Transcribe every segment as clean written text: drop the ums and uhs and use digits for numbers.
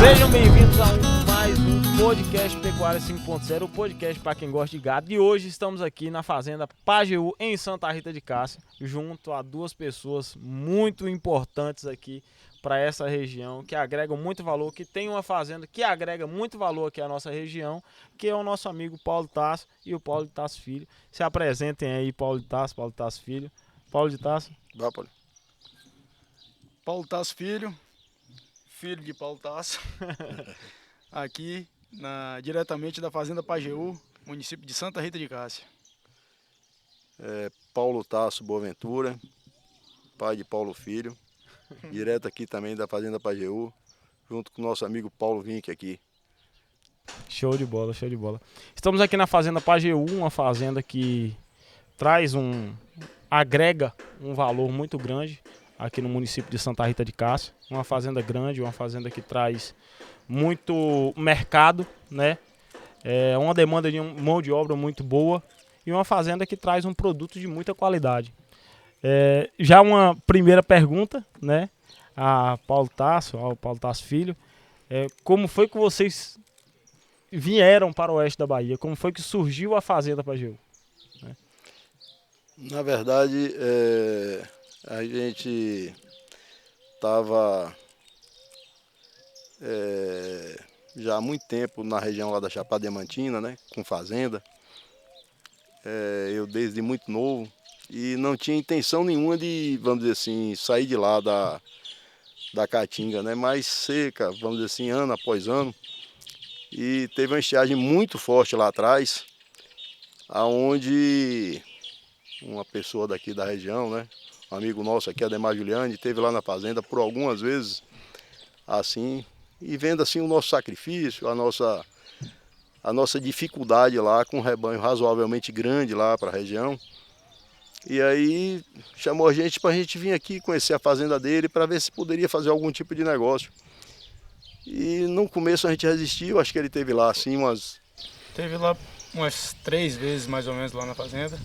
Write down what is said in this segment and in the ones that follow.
Sejam bem-vindos a mais um podcast Pecuária 5.0, o podcast para quem gosta de gado. E hoje estamos aqui na fazenda Pajeú, em Santa Rita de Cássia, junto a duas pessoas muito importantes aqui para essa região, que agregam muito valor, que tem uma fazenda que agrega muito valor aqui à nossa região, que é o nosso amigo Paulo Tasso e o Paulo de Tasso Filho. Se apresentem aí, Paulo de Tasso Filho. Paulo de Tasso. Vá, Paulo. Paulo Tasso Filho, filho de Paulo Tasso, aqui diretamente da Fazenda Pajeú, município de Santa Rita de Cássia. Paulo Tasso Boaventura, pai de Paulo Filho, direto aqui também da Fazenda Pajeú, junto com o nosso amigo Paulo Vinck aqui. Show de bola, show de bola. Estamos aqui na Fazenda Pajeú, uma fazenda que agrega um valor muito grande aqui no município de Santa Rita de Cássia. Uma fazenda grande, uma fazenda que traz muito mercado, né? É uma demanda de mão de obra muito boa e uma fazenda que traz um produto de muita qualidade. Já uma primeira pergunta, né? Ao Paulo Tasso Filho. Como foi que vocês vieram para o oeste da Bahia? Como foi que surgiu a Fazenda Pajeú? Na verdade, a gente estava já há muito tempo na região lá da Chapada Diamantina, né, com fazenda. Eu desde muito novo e não tinha intenção nenhuma de, vamos dizer assim, sair de lá da Caatinga, né, mais seca, vamos dizer assim, ano após ano. E teve uma estiagem muito forte lá atrás, aonde uma pessoa daqui da região, né, um amigo nosso aqui, Ademar Giuliani, esteve lá na fazenda por algumas vezes, assim, e vendo assim o nosso sacrifício, a nossa dificuldade lá, com um rebanho razoavelmente grande lá para a região. E aí chamou a gente para a gente vir aqui conhecer a fazenda dele para ver se poderia fazer algum tipo de negócio. E no começo a gente resistiu, acho que ele teve lá assim Teve lá umas 3 vezes mais ou menos lá na fazenda,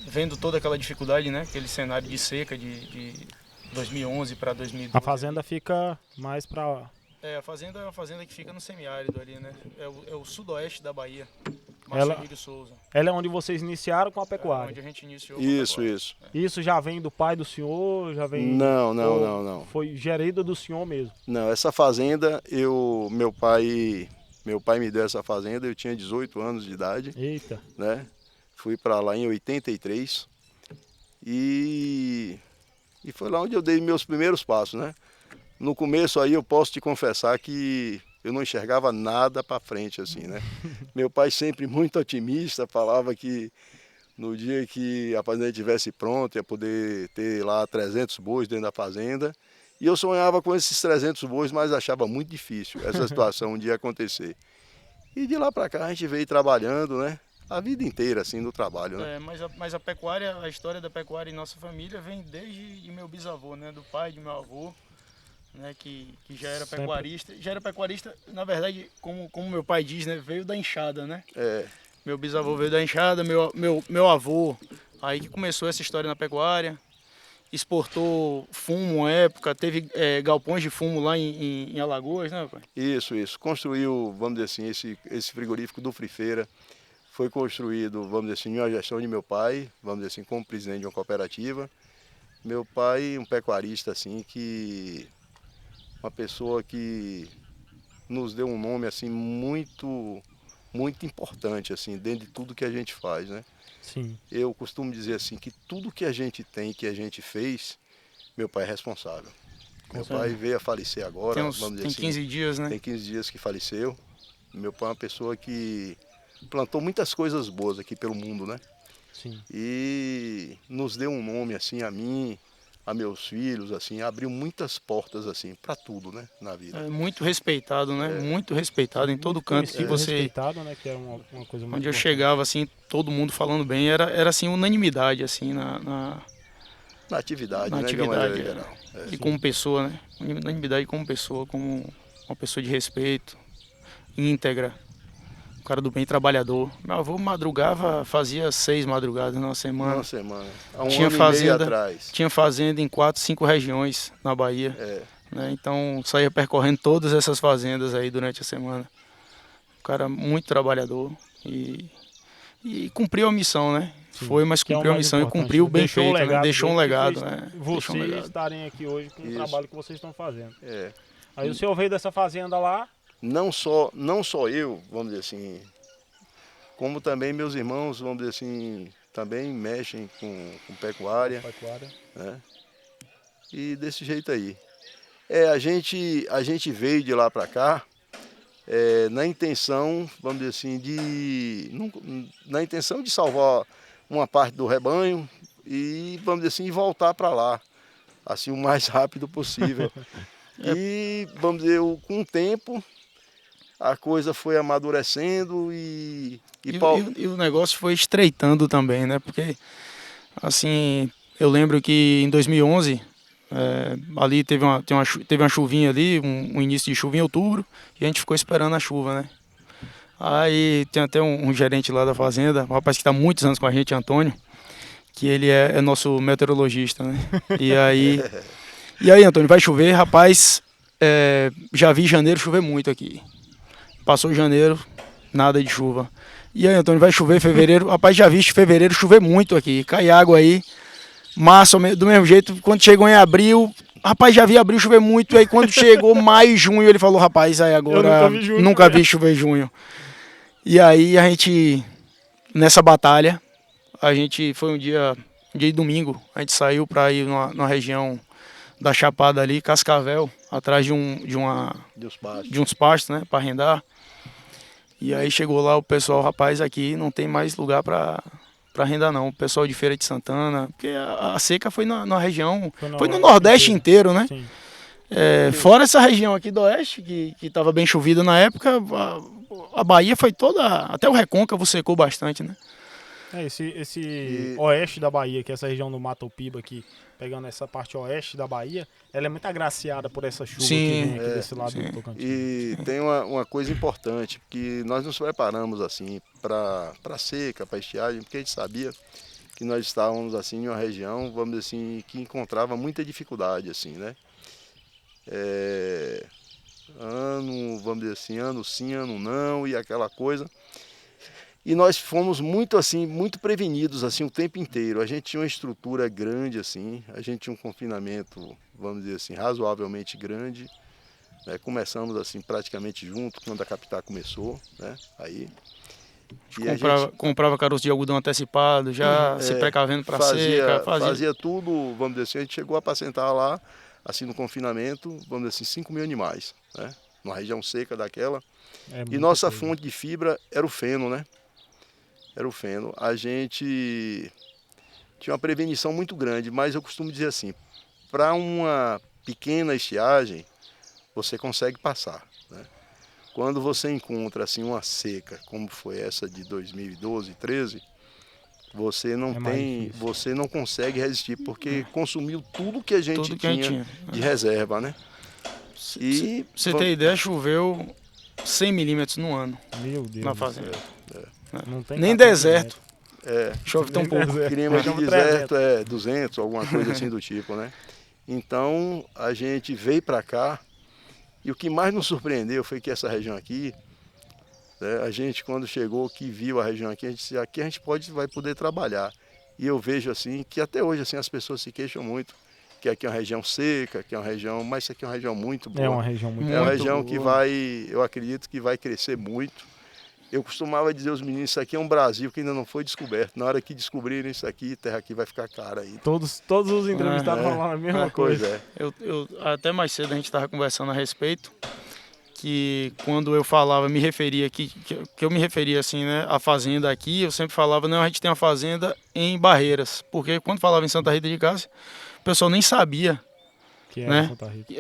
vendo toda aquela dificuldade, né? Aquele cenário de seca de 2011 para 2012. A fazenda fica mais para... A fazenda é uma fazenda que fica no semiárido ali, né? É o sudoeste da Bahia, Ela- Marcelino Souza. Ela é onde vocês iniciaram com a Onde pecuária. a gente iniciou com a Isso, pecuária. isso. Isso já vem do pai do senhor? Já vem... Não. Foi gerida do senhor mesmo? Não, essa fazenda, meu pai me deu essa fazenda, eu tinha 18 anos de idade, Eita. né? Fui para lá em 83 e foi lá onde eu dei meus primeiros passos, né? No começo aí eu posso te confessar que eu não enxergava nada para frente assim, né? Meu pai sempre muito otimista, falava que no dia que a fazenda estivesse pronta ia poder ter lá 300 bois dentro da fazenda. E eu sonhava com esses 300 bois, mas achava muito difícil essa situação um dia acontecer. E de lá para cá a gente veio trabalhando, né? A vida inteira, assim, no trabalho, né? Mas a pecuária, a história da pecuária em nossa família vem desde de meu bisavô, né? Do pai de meu avô, né? Que já era Sempre. pecuarista. Já era pecuarista, na verdade, como meu pai diz, né? Veio da enxada, né? Meu bisavô veio da enxada, meu avô, aí que começou essa história na pecuária. Exportou fumo uma época, teve galpões de fumo lá em Alagoas, né, pai? Isso. Construiu, vamos dizer assim, esse frigorífico do Frifeira foi construído, vamos dizer assim, em uma gestão de meu pai, vamos dizer assim, como presidente de uma cooperativa. Meu pai, um pecuarista, assim, uma pessoa que nos deu um nome, assim, muito importante, assim, dentro de tudo que a gente faz, né? Sim. Eu costumo dizer assim, que tudo que a gente tem, que a gente fez, meu pai é responsável. Meu pai veio a falecer agora, vamos dizer Tem assim. 15 dias, né? Tem 15 dias que faleceu. Meu pai é uma pessoa que plantou muitas coisas boas aqui pelo mundo, né? Sim. E nos deu um nome, assim, a mim, a meus filhos, assim, abriu muitas portas, assim, para tudo, né, na vida. É muito respeitado, né? Muito respeitado em todo Muito canto que conhecido, você... respeitado, né? Que era uma coisa muito Onde eu importante. chegava, assim, todo mundo falando bem, era assim, unanimidade, assim, na Na atividade, na né, de uma atividade. maneira geral. E como pessoa, né? Unanimidade como pessoa, como uma pessoa de respeito, íntegra, um cara do bem trabalhador. Meu avô madrugava, fazia 6 madrugadas numa semana. Uma semana. Há um Tinha ano e meio fazenda, atrás. tinha fazenda em 4, 5 regiões na Bahia. né? Então saía percorrendo todas essas fazendas aí durante a semana. Um cara muito trabalhador e cumpriu a missão, né? Sim, Foi, mas que é o cumpriu a mais missão e importante, cumpriu né? bem Deixou o feito, né? legado Deixou um dele, que legado, fez né? Deixou um vocês legado. estarem aqui hoje com o Isso. trabalho que vocês estão fazendo. É. Aí o senhor veio dessa fazenda lá. Não só eu, vamos dizer assim, como também meus irmãos, vamos dizer assim, também mexem com pecuária, né? E desse jeito aí. A gente veio de lá para cá na intenção, vamos dizer assim, na intenção de salvar uma parte do rebanho e, vamos dizer assim, voltar para lá, assim, o mais rápido possível. E, vamos dizer, com o tempo, a coisa foi amadurecendo e o negócio foi estreitando também, né? Porque, assim, eu lembro que em 2011, ali teve uma chuvinha ali, um início de chuva em outubro, e a gente ficou esperando a chuva, né? Aí tem até um gerente lá da fazenda, um rapaz que está há muitos anos com a gente, Antônio, que ele é nosso meteorologista, né? E aí, Antônio, vai chover, rapaz, já vi janeiro chover muito aqui. Passou janeiro, nada de chuva. E aí, Antônio, vai chover fevereiro, rapaz, já vi fevereiro chover muito aqui, cai água aí. Março, do mesmo jeito, quando chegou em abril, rapaz, já vi abril chover muito, e aí quando chegou maio e junho, ele falou, rapaz, aí agora nunca vi chover em junho. E aí a gente, nessa batalha, foi um dia de domingo, a gente saiu para ir numa região da Chapada ali, Cascavel, atrás de uns pastos, né, para arrendar. E aí chegou lá o pessoal, rapaz, aqui não tem mais lugar para arrendar não, o pessoal de Feira de Santana, porque a seca foi na região, foi no Nordeste inteiro, né? Sim. Fora essa região aqui do Oeste, que estava bem chovida na época, a Bahia foi toda, até o Recôncavo secou bastante, né? Esse oeste da Bahia, que é essa região do Mato Piba aqui, pegando essa parte oeste da Bahia, ela é muito agraciada por essa chuva que vem aqui desse lado do Tocantins. E tem uma coisa importante, que nós nos preparamos assim para seca, para estiagem, porque a gente sabia que nós estávamos assim em uma região, vamos dizer assim, que encontrava muita dificuldade assim, né? Vamos dizer assim, ano sim, ano não, e aquela coisa. E nós fomos muito assim, muito prevenidos assim o tempo inteiro. A gente tinha uma estrutura grande assim, a gente tinha um confinamento, vamos dizer assim, razoavelmente grande, né? Começamos assim praticamente junto quando a Capitã começou, né? Aí comprava caroço de algodão antecipado, já se precavendo para seca, fazia tudo, vamos dizer assim, a gente chegou a apacentar lá assim no confinamento, vamos dizer assim, 5 mil animais, né? Numa região seca daquela. E nossa fonte de fibra era o feno, né? Era o feno. A gente tinha uma prevenição muito grande, mas eu costumo dizer assim, para uma pequena estiagem, você consegue passar, né? Quando você encontra assim uma seca, como foi essa de 2012, 13, você não consegue resistir, porque consumiu tudo que a gente tinha de reserva, né? E você tem ideia, choveu 100 milímetros no ano. Meu Deus, na fazenda. Não tem nem deserto. Chove tão pouco. Clima de deserto 200, alguma coisa assim do tipo, né? Então a gente veio para cá e o que mais nos surpreendeu foi que essa região aqui, né, a gente quando chegou, que viu a região aqui, a gente disse, aqui a gente vai poder trabalhar. E eu vejo assim que até hoje assim as pessoas se queixam muito que aqui é uma região seca, que é uma região, mas isso aqui é uma região muito boa. É uma região muito boa. É uma região que eu acredito que vai crescer muito. Eu costumava dizer aos meninos, isso aqui é um Brasil que ainda não foi descoberto. Na hora que descobrirem isso aqui, a terra aqui vai ficar cara aí. Todos os entrevistados falaram a mesma coisa. Eu até mais cedo a gente estava conversando a respeito, que quando eu falava, me referia que eu me referia assim, né, a fazenda aqui, eu sempre falava, não, a gente tem uma fazenda em Barreiras, porque quando falava em Santa Rita de Cássia, o pessoal nem sabia, que né, Santa Rita.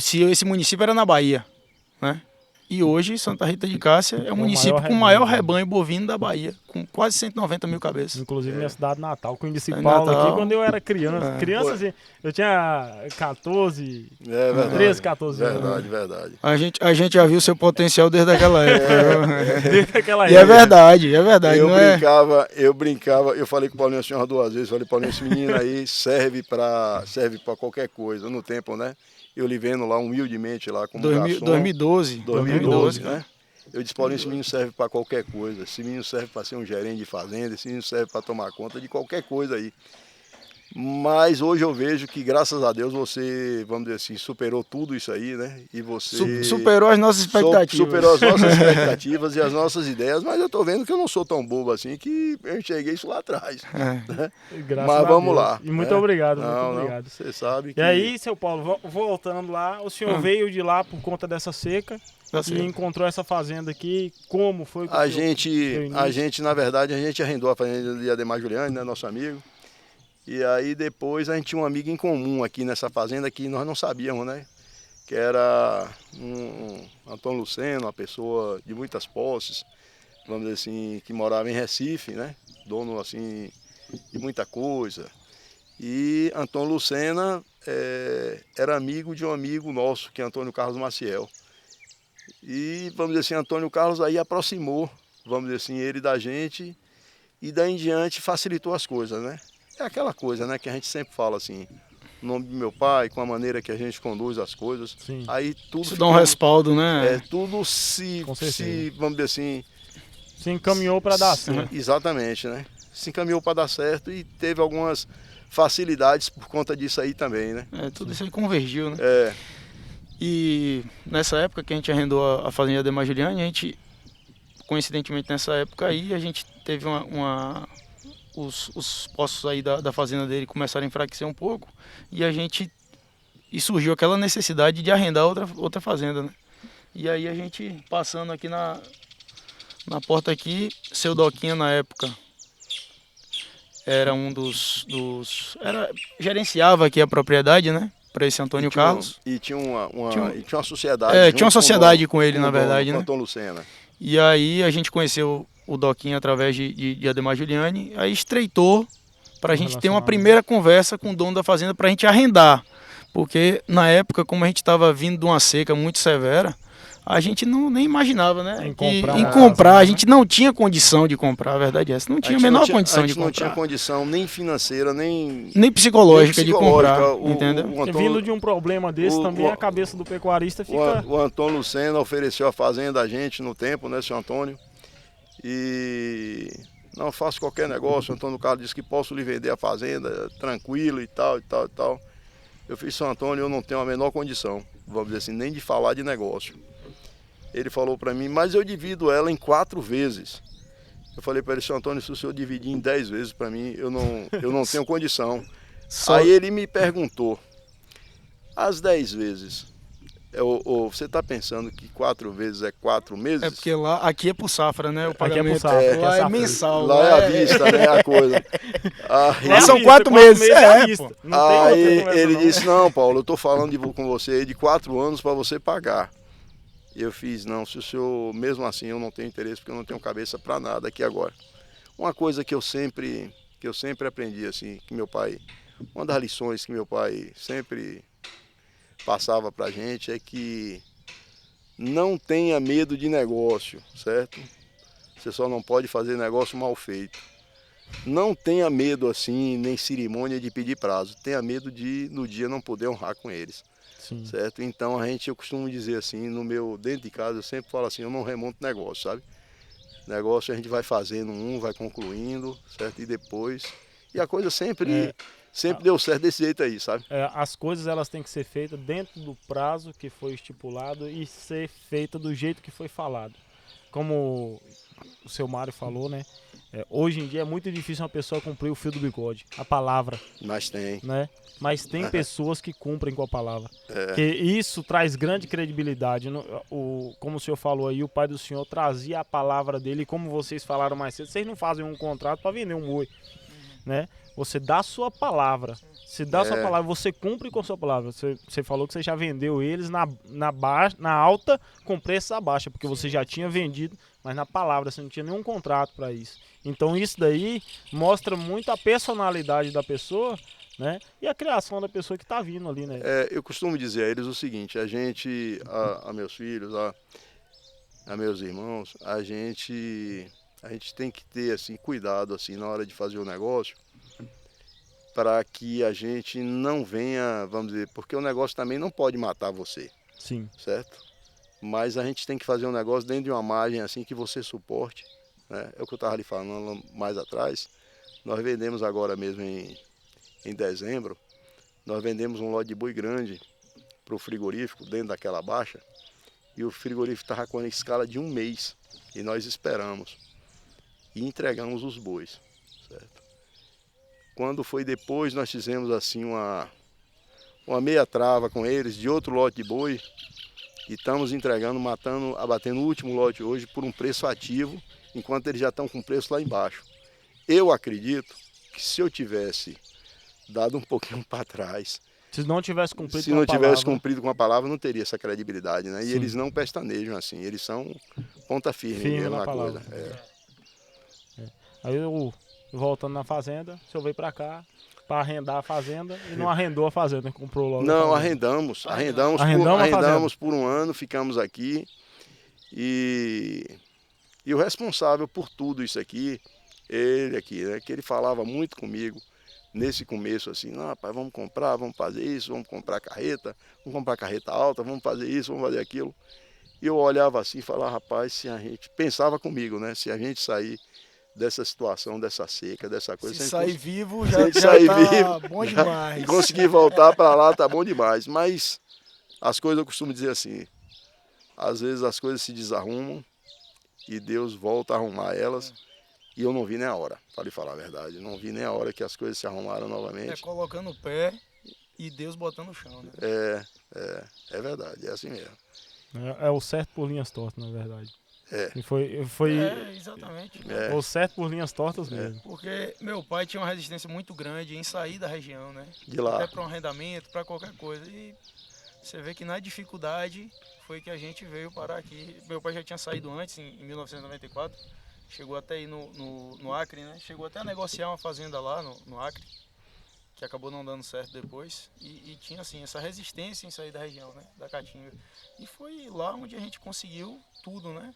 Se esse município era na Bahia, né? E hoje Santa Rita de Cássia é o município com o maior rebanho bovino da Bahia, com quase 190 mil cabeças. Inclusive minha cidade natal. Conheci Paulo aqui quando eu era criança. Criança, assim, eu tinha 14, 13, 14 anos. Verdade. A gente já viu seu potencial desde aquela época. Desde aquela época. E é verdade. Eu brincava, eu falei com o Paulinho assim umas 2 vezes, falei, Paulinho, esse menino aí serve pra qualquer coisa, no tempo, né? Eu lhe vendo lá humildemente lá como garçom. 2012, né? Eu disse, Paulinho, esse menino serve para qualquer coisa. Esse menino serve para ser um gerente de fazenda, esse menino serve para tomar conta de qualquer coisa aí. Mas hoje eu vejo que, graças a Deus, você, vamos dizer assim, superou tudo isso aí, né? E você... Superou as nossas expectativas. Superou as nossas expectativas e as nossas ideias, mas eu tô vendo que eu não sou tão bobo assim, que eu enxerguei isso lá atrás. Né? Mas vamos lá. E muito obrigado, não, muito obrigado. Você sabe que... E aí, seu Paulo, voltando lá, o senhor veio de lá por conta dessa seca e encontrou essa fazenda aqui. Como foi que a gente, na verdade, a gente arrendou a fazenda de Ademar Juliani, né, nosso amigo. E aí depois a gente tinha um amigo em comum aqui nessa fazenda que nós não sabíamos, né? Que era um Antônio Luceno, uma pessoa de muitas posses, vamos dizer assim, que morava em Recife, né? Dono assim de muita coisa. E Antônio Lucena era amigo de um amigo nosso, que é Antônio Carlos Maciel. E vamos dizer assim, Antônio Carlos aí aproximou, vamos dizer assim, ele da gente e daí em diante facilitou as coisas, né? É aquela coisa, né, que a gente sempre fala assim, o nome do meu pai, com a maneira que a gente conduz as coisas. Sim. Aí tudo isso dá um respaldo, né? Tudo vamos dizer assim, se encaminhou para dar certo. Exatamente, né? Se encaminhou para dar certo e teve algumas facilidades por conta disso aí também, né? Tudo isso aí convergiu, né? É. E nessa época que a gente arrendou a fazenda de Ademar Juliani, a gente, coincidentemente nessa época aí, a gente teve os postos aí da fazenda dele começaram a enfraquecer um pouco e surgiu aquela necessidade de arrendar outra fazenda, né? E aí a gente passando aqui na porta aqui, seu Doquinha na época era um gerenciava aqui a propriedade, né? Para esse Antônio Carlos. E tinha uma sociedade. Tinha uma sociedade com ele, na verdade, né? Antônio Lucena. E aí a gente conheceu o Doquinha através de Ademar Juliani, aí estreitou para a gente ter uma primeira conversa com o dono da fazenda para a gente arrendar. Porque na época, como a gente estava vindo de uma seca muito severa, a gente nem imaginava, né? Em comprar, a gente não tinha condição de comprar, a verdade é essa. Não tinha a menor condição de comprar. Não tinha condição nem financeira, nem psicológica de comprar, entendeu? Vindo de um problema desse também, a cabeça do pecuarista fica... O Antônio Lucena ofereceu a fazenda a gente no tempo, né, seu Antônio? E não faço qualquer negócio. O Antônio Carlos disse que posso lhe vender a fazenda tranquilo e tal. Eu fiz, São Antônio, eu não tenho a menor condição, vamos dizer assim, nem de falar de negócio. Ele falou para mim, mas eu divido ela em 4 vezes. Eu falei para ele, São Antônio, se o senhor dividir em 10 vezes para mim, eu não tenho condição. Aí ele me perguntou, as 10 vezes, você está pensando que 4 vezes é 4 meses? É porque aqui é por safra, né? O pagamento aqui é por safra, lá é mensal. Lá é à vista, né? A coisa. Lá são 4 meses. Aí ele disse, não, Paulo, eu estou falando com você de 4 anos para você pagar. E eu fiz, não, se o senhor, mesmo assim, eu não tenho interesse, porque eu não tenho cabeça para nada aqui agora. Uma coisa que eu sempre aprendi, assim, que meu pai, uma das lições que meu pai sempre passava pra gente é que não tenha medo de negócio, certo? Você só não pode fazer negócio mal feito. Não tenha medo assim, nem cerimônia de pedir prazo. Tenha medo de no dia não poder honrar com eles. Sim. Certo? Então eu costumo dizer assim, dentro de casa eu sempre falo assim, eu não remonto negócio, sabe? Negócio a gente vai fazendo vai concluindo, certo? E depois, e a coisa sempre deu certo desse jeito aí, sabe? As coisas elas têm que ser feitas dentro do prazo que foi estipulado e ser feita do jeito que foi falado. Como o seu Mário falou, né? Hoje em dia é muito difícil uma pessoa cumprir o fio do bigode, a palavra. Mas tem. Né? Mas tem pessoas que cumprem com a palavra. Que isso traz grande credibilidade. Como o senhor falou aí, o pai do senhor trazia a palavra dele, e como vocês falaram mais cedo, vocês não fazem um contrato para vender um boi. né? Você dá a sua palavra. Se dá a sua palavra, você cumpre com a sua palavra. Você falou que você já vendeu eles na alta com preço abaixo, porque você já tinha vendido, mas na palavra, você não tinha nenhum contrato para isso. Então isso daí mostra muito a personalidade da pessoa, né? E a criação da pessoa que está vindo ali, né? Eu costumo dizer a eles o seguinte, a meus filhos, a meus irmãos, a gente tem que ter assim, cuidado assim, na hora de fazer o negócio, para que a gente não venha, vamos dizer, porque o negócio também não pode matar você. Sim. Certo? Mas a gente tem que fazer um negócio dentro de uma margem assim que você suporte, né? É o que eu estava lhe falando mais atrás. Nós vendemos agora mesmo em dezembro, nós vendemos um lote de boi grande para o frigorífico, dentro daquela baixa, e o frigorífico estava com a escala de 1 mês, e nós esperamos, e entregamos os bois, certo? Quando foi depois, nós fizemos assim uma meia trava com eles, de outro lote de boi, e estamos entregando, abatendo o último lote hoje por um preço ativo, enquanto eles já estão com o preço lá embaixo. Eu acredito que se eu tivesse dado um pouquinho para trás, se não tivesse cumprido se não tivesse cumprido com a palavra, não teria essa credibilidade, né? E eles não pestanejam assim, eles são ponta firme mesmo na coisa. Aí eu, voltando na fazenda, o senhor veio para cá para arrendar a fazenda e não arrendou a fazenda, comprou logo. Não, arrendamos por um ano, ficamos aqui e o responsável por tudo isso aqui, ele aqui, né, que ele falava muito comigo nesse começo assim, não, rapaz, vamos comprar, vamos fazer isso, vamos comprar carreta alta, vamos fazer isso, vamos fazer aquilo. E eu olhava assim e falava, rapaz, se a gente, pensava comigo, né, se a gente sair dessa situação, dessa seca, dessa coisa. Se sair vivo, já tá bom demais. E conseguir voltar para lá, tá bom demais. Mas as coisas, eu costumo dizer assim, às vezes as coisas se desarrumam e Deus volta a arrumar elas. E eu não vi nem a hora, para lhe falar a verdade. Não vi nem a hora que as coisas se arrumaram novamente. Colocando o pé e Deus botando o chão, né? É verdade, é assim mesmo. É o certo por linhas tortas, na verdade. E foi exatamente. O certo por linhas tortas mesmo. Porque meu pai tinha uma resistência muito grande em sair da região, né? De lá. Até para um arrendamento, para qualquer coisa. E você vê que na dificuldade foi que a gente veio parar aqui. Meu pai já tinha saído antes, em 1994. Chegou até aí no Acre, né? Chegou até a negociar uma fazenda lá no Acre, que acabou não dando certo depois. E tinha, assim, essa resistência em sair da região, né? Da Caatinga. E foi lá onde a gente conseguiu tudo, né?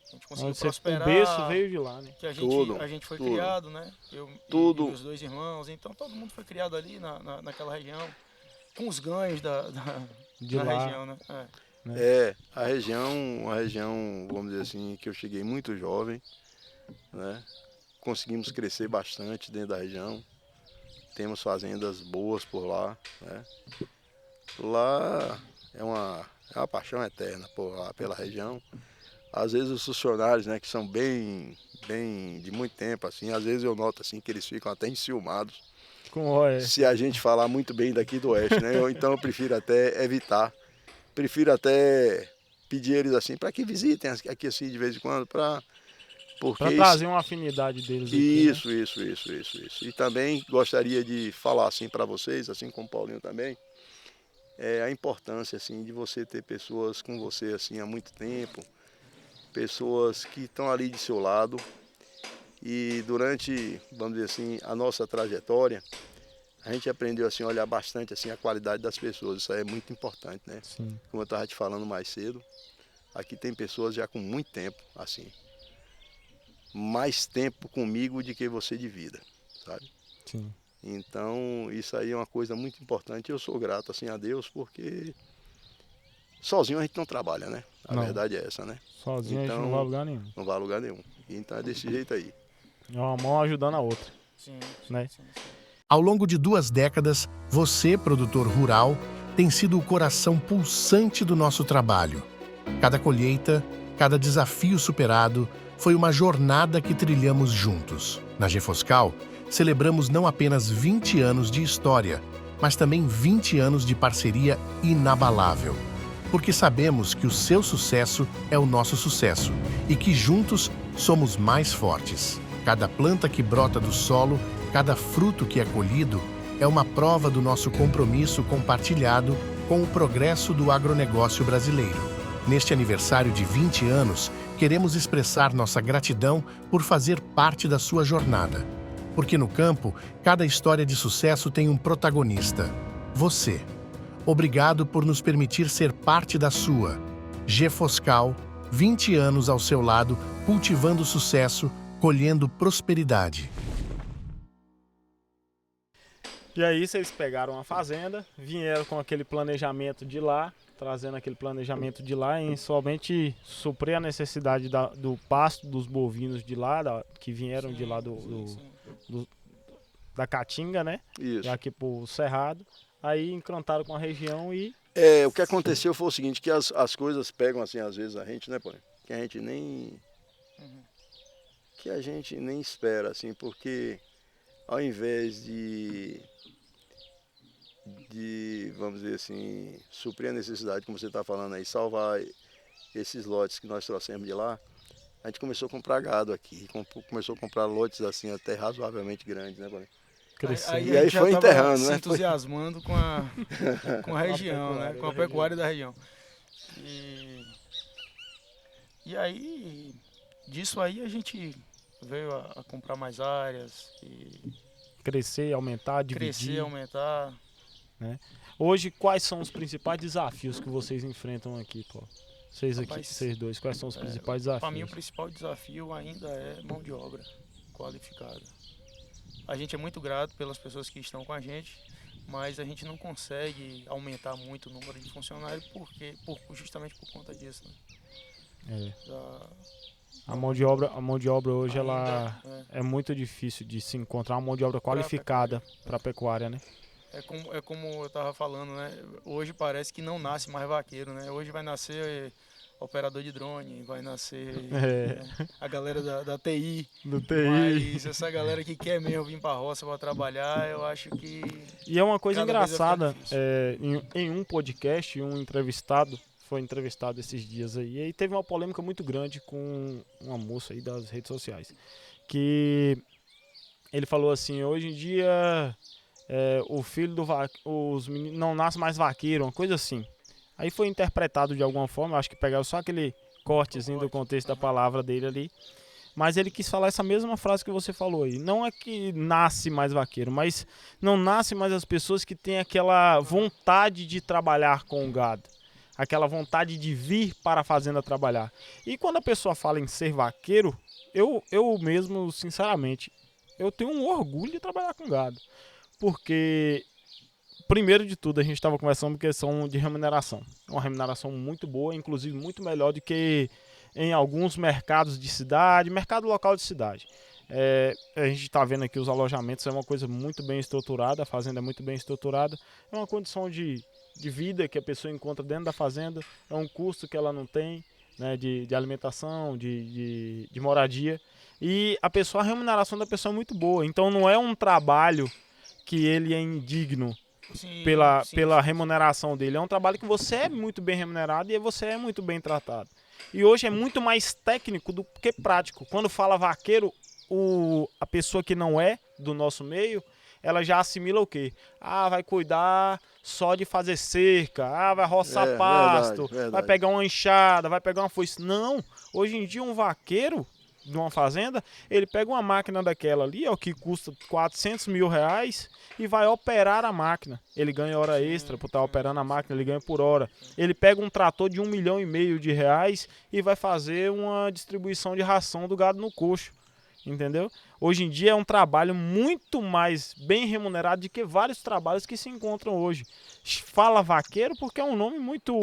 A gente conseguiu prosperar. O berço veio de lá, né? Que a gente foi criado, né? Eu e meus 2 irmãos. Então todo mundo foi criado ali naquela região, com os ganhos da região, né? A região, vamos dizer assim, que eu cheguei muito jovem, né? Conseguimos crescer bastante dentro da região. Temos fazendas boas por lá, né? Lá é uma paixão eterna pela região. Às vezes os funcionários, né, que são bem de muito tempo, assim, às vezes eu noto assim que eles ficam até enciumados se a gente falar muito bem daqui do oeste, né? Então eu prefiro até evitar, prefiro até pedir eles assim para que visitem aqui assim de vez em quando, para trazer uma afinidade deles aqui, Isso. E também gostaria de falar assim para vocês, assim como o Paulinho também, a importância assim de você ter pessoas com você assim há muito tempo, pessoas que estão ali de seu lado, e durante, vamos dizer assim, a nossa trajetória, a gente aprendeu assim a olhar bastante assim a qualidade das pessoas. Isso aí é muito importante, né? Sim. Como eu estava te falando mais cedo, aqui tem pessoas já com muito tempo, assim, mais tempo comigo do que você de vida, sabe? Sim. Então isso aí é uma coisa muito importante. Eu sou grato assim a Deus, porque sozinho a gente não trabalha, né? A verdade é essa, né? Sozinho então, a gente não vai a lugar nenhum. Não vai a lugar nenhum. Então é desse jeito aí. É uma mão ajudando a outra. Sim. Né? Sim. Ao longo de 2 décadas, você, produtor rural, tem sido o coração pulsante do nosso trabalho. Cada colheita, cada desafio superado, foi uma jornada que trilhamos juntos. Na Gefoscal, celebramos não apenas 20 anos de história, mas também 20 anos de parceria inabalável. Porque sabemos que o seu sucesso é o nosso sucesso e que juntos somos mais fortes. Cada planta que brota do solo, Cada fruto que é colhido é uma prova do nosso compromisso compartilhado com o progresso do agronegócio brasileiro. Neste aniversário de 20 anos, queremos expressar nossa gratidão por fazer parte da sua jornada. Porque no campo, cada história de sucesso tem um protagonista: você. Obrigado por nos permitir ser parte da sua. G Foscal, 20 anos ao seu lado, cultivando sucesso, colhendo prosperidade. E aí vocês pegaram a fazenda, vieram com aquele planejamento de lá, trazendo aquele planejamento de lá em somente suprir a necessidade do pasto dos bovinos de lá, que vieram de lá da Caatinga, né? Isso. Aqui pro Cerrado. Aí encantaram com a região e... O que aconteceu foi o seguinte, que as coisas pegam assim, às vezes, a gente, né, pô? Que a gente nem... Que a gente nem espera, assim, porque ao invés de, vamos dizer assim, suprir a necessidade, como você está falando aí, salvar esses lotes que nós trouxemos de lá, a gente começou a comprar gado aqui, começou a comprar lotes assim até razoavelmente grandes, né, pô? Aí a gente foi enterrando, se né? entusiasmando com a região, né? Com a pecuária da região. E aí, disso aí a gente veio a comprar mais áreas. Crescer, aumentar, dividir. Crescer, aumentar. Né? Hoje, quais são os principais desafios que vocês enfrentam aqui, pô? Vocês dois, quais são os principais desafios? Para mim, o principal desafio ainda é mão de obra qualificada. A gente é muito grato pelas pessoas que estão com a gente, mas a gente não consegue aumentar muito o número de funcionários justamente por conta disso. Né? A mão de obra hoje ela é muito difícil de se encontrar uma mão de obra qualificada para a pecuária, né? É como eu estava falando, né? Hoje parece que não nasce mais vaqueiro, né? Hoje vai nascer operador de drone, vai nascer a galera da TI. Do TI. Mas essa galera que quer mesmo vir para a roça para trabalhar, eu acho que... E é uma coisa engraçada, em um podcast, um entrevistado, foi entrevistado esses dias aí, e aí teve uma polêmica muito grande com uma moça aí das redes sociais, que ele falou assim, hoje em dia o filho os meninos não nasce mais vaqueiro, uma coisa assim. Aí foi interpretado de alguma forma, acho que pegaram só aquele cortezinho do contexto da palavra dele ali. Mas ele quis falar essa mesma frase que você falou aí. Não é que nasce mais vaqueiro, mas não nasce mais as pessoas que têm aquela vontade de trabalhar com o gado. Aquela vontade de vir para a fazenda trabalhar. E quando a pessoa fala em ser vaqueiro, eu mesmo, sinceramente, eu tenho um orgulho de trabalhar com gado. Porque... Primeiro de tudo, a gente estava conversando questão de remuneração. É uma remuneração muito boa, inclusive muito melhor do que em alguns mercados de cidade, mercado local de cidade. A gente está vendo aqui os alojamentos, é uma coisa muito bem estruturada, a fazenda é muito bem estruturada. É uma condição de vida que a pessoa encontra dentro da fazenda, é um custo que ela não tem, né, de alimentação, de moradia. E a remuneração da pessoa é muito boa, então não é um trabalho que ele é indigno. Sim, pela remuneração dele. É um trabalho que você é muito bem remunerado e você é muito bem tratado. E hoje é muito mais técnico do que prático. Quando fala vaqueiro, a pessoa que não é do nosso meio, ela já assimila o quê? Vai cuidar só de fazer cerca, vai roçar pasto, verdade. Vai pegar uma enxada, vai pegar uma foice. Não, hoje em dia um vaqueiro de uma fazenda, ele pega uma máquina daquela ali, que custa 400 mil reais, e vai operar a máquina. Ele ganha hora extra por estar operando a máquina, ele ganha por hora. Ele pega um trator de 1,5 milhão de reais e vai fazer uma distribuição de ração do gado no coxo. Entendeu? Hoje em dia é um trabalho muito mais bem remunerado do que vários trabalhos que se encontram hoje. Fala vaqueiro porque é um nome muito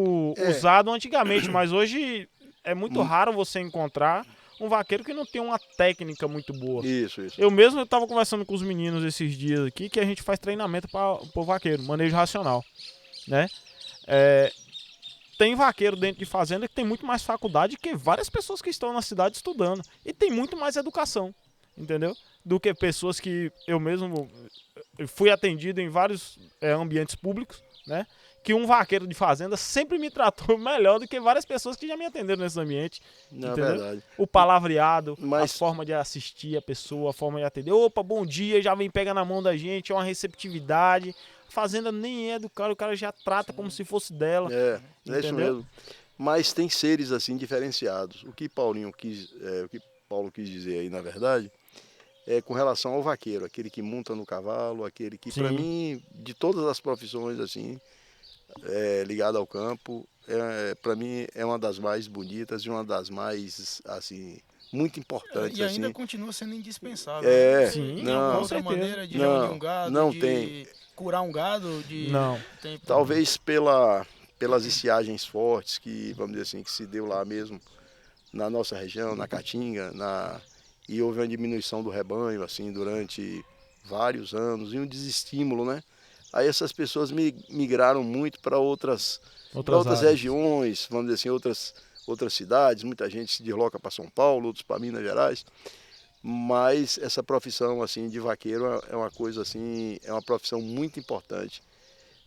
usado antigamente, mas hoje é muito raro você encontrar um vaqueiro que não tem uma técnica muito boa. Isso. Eu mesmo estava conversando com os meninos esses dias aqui que a gente faz treinamento para o vaqueiro, manejo racional, né? Tem vaqueiro dentro de fazenda que tem muito mais faculdade que várias pessoas que estão na cidade estudando. E tem muito mais educação, entendeu? Do que pessoas que eu mesmo fui atendido em vários ambientes públicos, né? que um vaqueiro de fazenda sempre me tratou melhor do que várias pessoas que já me atenderam nesse ambiente. Não, é entendeu? verdade. O palavreado, Mas- a forma de assistir a pessoa, a forma de atender. Opa, bom dia, já vem pega na mão da gente, é uma receptividade. Fazenda nem é do cara, o cara já trata como se fosse dela. É isso Entendeu? mesmo. Mas tem seres assim diferenciados. O que Paulo quis dizer aí, na verdade, é com relação ao vaqueiro, aquele que monta no cavalo, aquele que, para Sim. mim, de todas as profissões assim, ligada ao campo, para mim é uma das mais bonitas e uma das mais assim muito importantes. E ainda assim. continua sendo indispensável. É, né? Sim, Tem não, alguma com outra certeza. maneira de Não, reunir um gado, não de tem. curar um gado, Não. Talvez pelas estiagens fortes que, vamos dizer assim, que se deu lá mesmo na nossa região, na Caatinga, e houve uma diminuição do rebanho assim durante vários anos e um desestímulo, né? Aí essas pessoas migraram muito para outras Outras áreas. regiões, vamos dizer assim, outras cidades. Muita gente se desloca para São Paulo, outros para Minas Gerais. Mas essa profissão assim de vaqueiro é uma coisa assim, é uma profissão muito importante.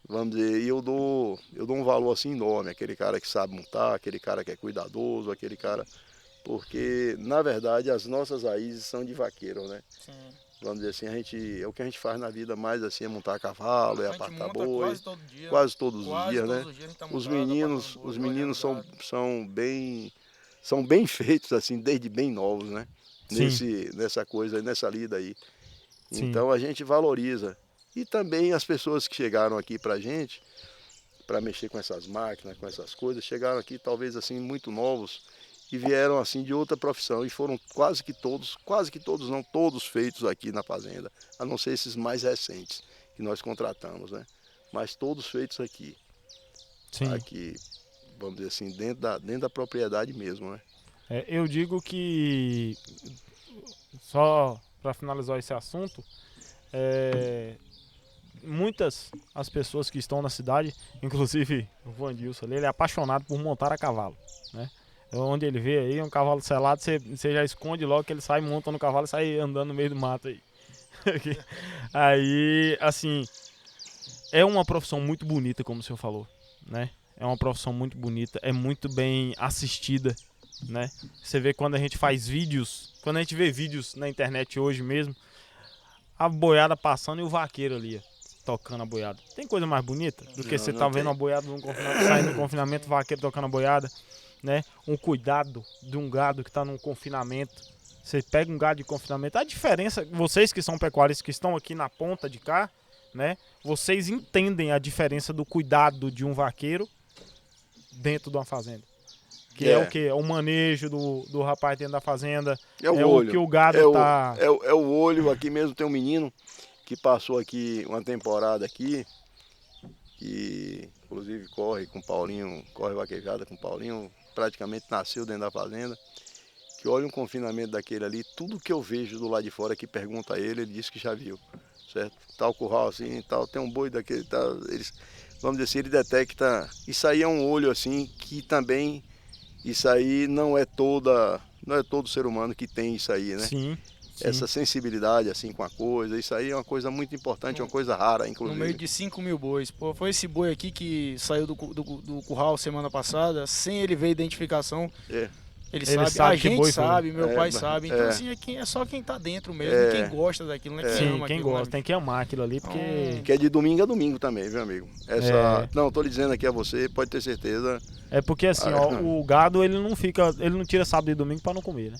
Vamos dizer, e eu dou um valor assim enorme, aquele cara que sabe montar, aquele cara que é cuidadoso, aquele cara, porque na verdade as nossas raízes são de vaqueiro, né? Sim. Vamos dizer assim, o que a gente faz na vida mais assim é montar cavalo, é A gente apartar monta boi, quase todo dia. quase todos os Quase dias, todos né? os dias a gente tá Os montado, meninos, aparando boi, os meninos olhando gado. são bem feitos assim, desde bem novos, né? Sim. Nessa coisa, nessa lida aí. Sim. Então a gente valoriza. E também as pessoas que chegaram aqui pra gente, para mexer com essas máquinas, com essas coisas, chegaram aqui talvez assim muito novos e vieram assim de outra profissão e foram quase que todos não, todos feitos aqui na fazenda, a não ser esses mais recentes que nós contratamos, né? Mas todos feitos aqui. Sim. Aqui, vamos dizer assim, dentro da propriedade mesmo, né? Eu digo que, só para finalizar esse assunto, muitas as pessoas que estão na cidade, inclusive o Vandilson ali, ele é apaixonado por montar a cavalo, né? Onde ele vê aí um cavalo selado, você já esconde logo que ele sai, monta no cavalo e sai andando no meio do mato aí. Aí, assim, é uma profissão muito bonita, como o senhor falou, né? É uma profissão muito bonita, é muito bem assistida, né? Você vê quando a gente faz vídeos, quando a gente vê vídeos na internet hoje mesmo, a boiada passando e o vaqueiro ali, ó, tocando a boiada. Tem coisa mais bonita do que Não, você não tá tem. vendo a boiada saindo do confinamento, o vaqueiro tocando a boiada, né? Um cuidado de um gado que tá num confinamento. Você pega um gado de confinamento, a diferença, vocês que são pecuaristas que estão aqui na ponta de cá, né? Vocês entendem a diferença do cuidado de um vaqueiro dentro de uma fazenda. Que é o que? É o manejo do rapaz dentro da fazenda. É o olho. Que o gado tá. É o olho. Aqui mesmo tem um menino que passou aqui uma temporada aqui, que inclusive corre com o Paulinho, corre vaquejada com o Paulinho, praticamente nasceu dentro da fazenda. Que olha um confinamento daquele ali, tudo que eu vejo do lado de fora que pergunta a ele disse que já viu, certo? Tal curral assim, tal, tem um boi daquele, tal, vamos dizer assim, ele detecta. Isso aí é um olho assim que também, isso aí não é todo ser humano que tem isso aí, né? Sim. Essa sensibilidade assim com a coisa, isso aí é uma coisa muito importante, uma coisa rara, inclusive. No meio de 5 mil bois. Pô, foi esse boi aqui que saiu do curral semana passada, sem ele ver identificação. Ele sabe, a gente sabe, meu pai sabe. Então, assim, é só quem tá dentro mesmo, quem gosta daquilo, né? Quem ama quem aquilo, gosta, né? tem que amar aquilo ali, porque... Que é de domingo a domingo também, viu, amigo? Não, tô lhe dizendo aqui a você, pode ter certeza. É porque, assim, ó, o gado, ele não tira sábado e domingo pra não comer, né?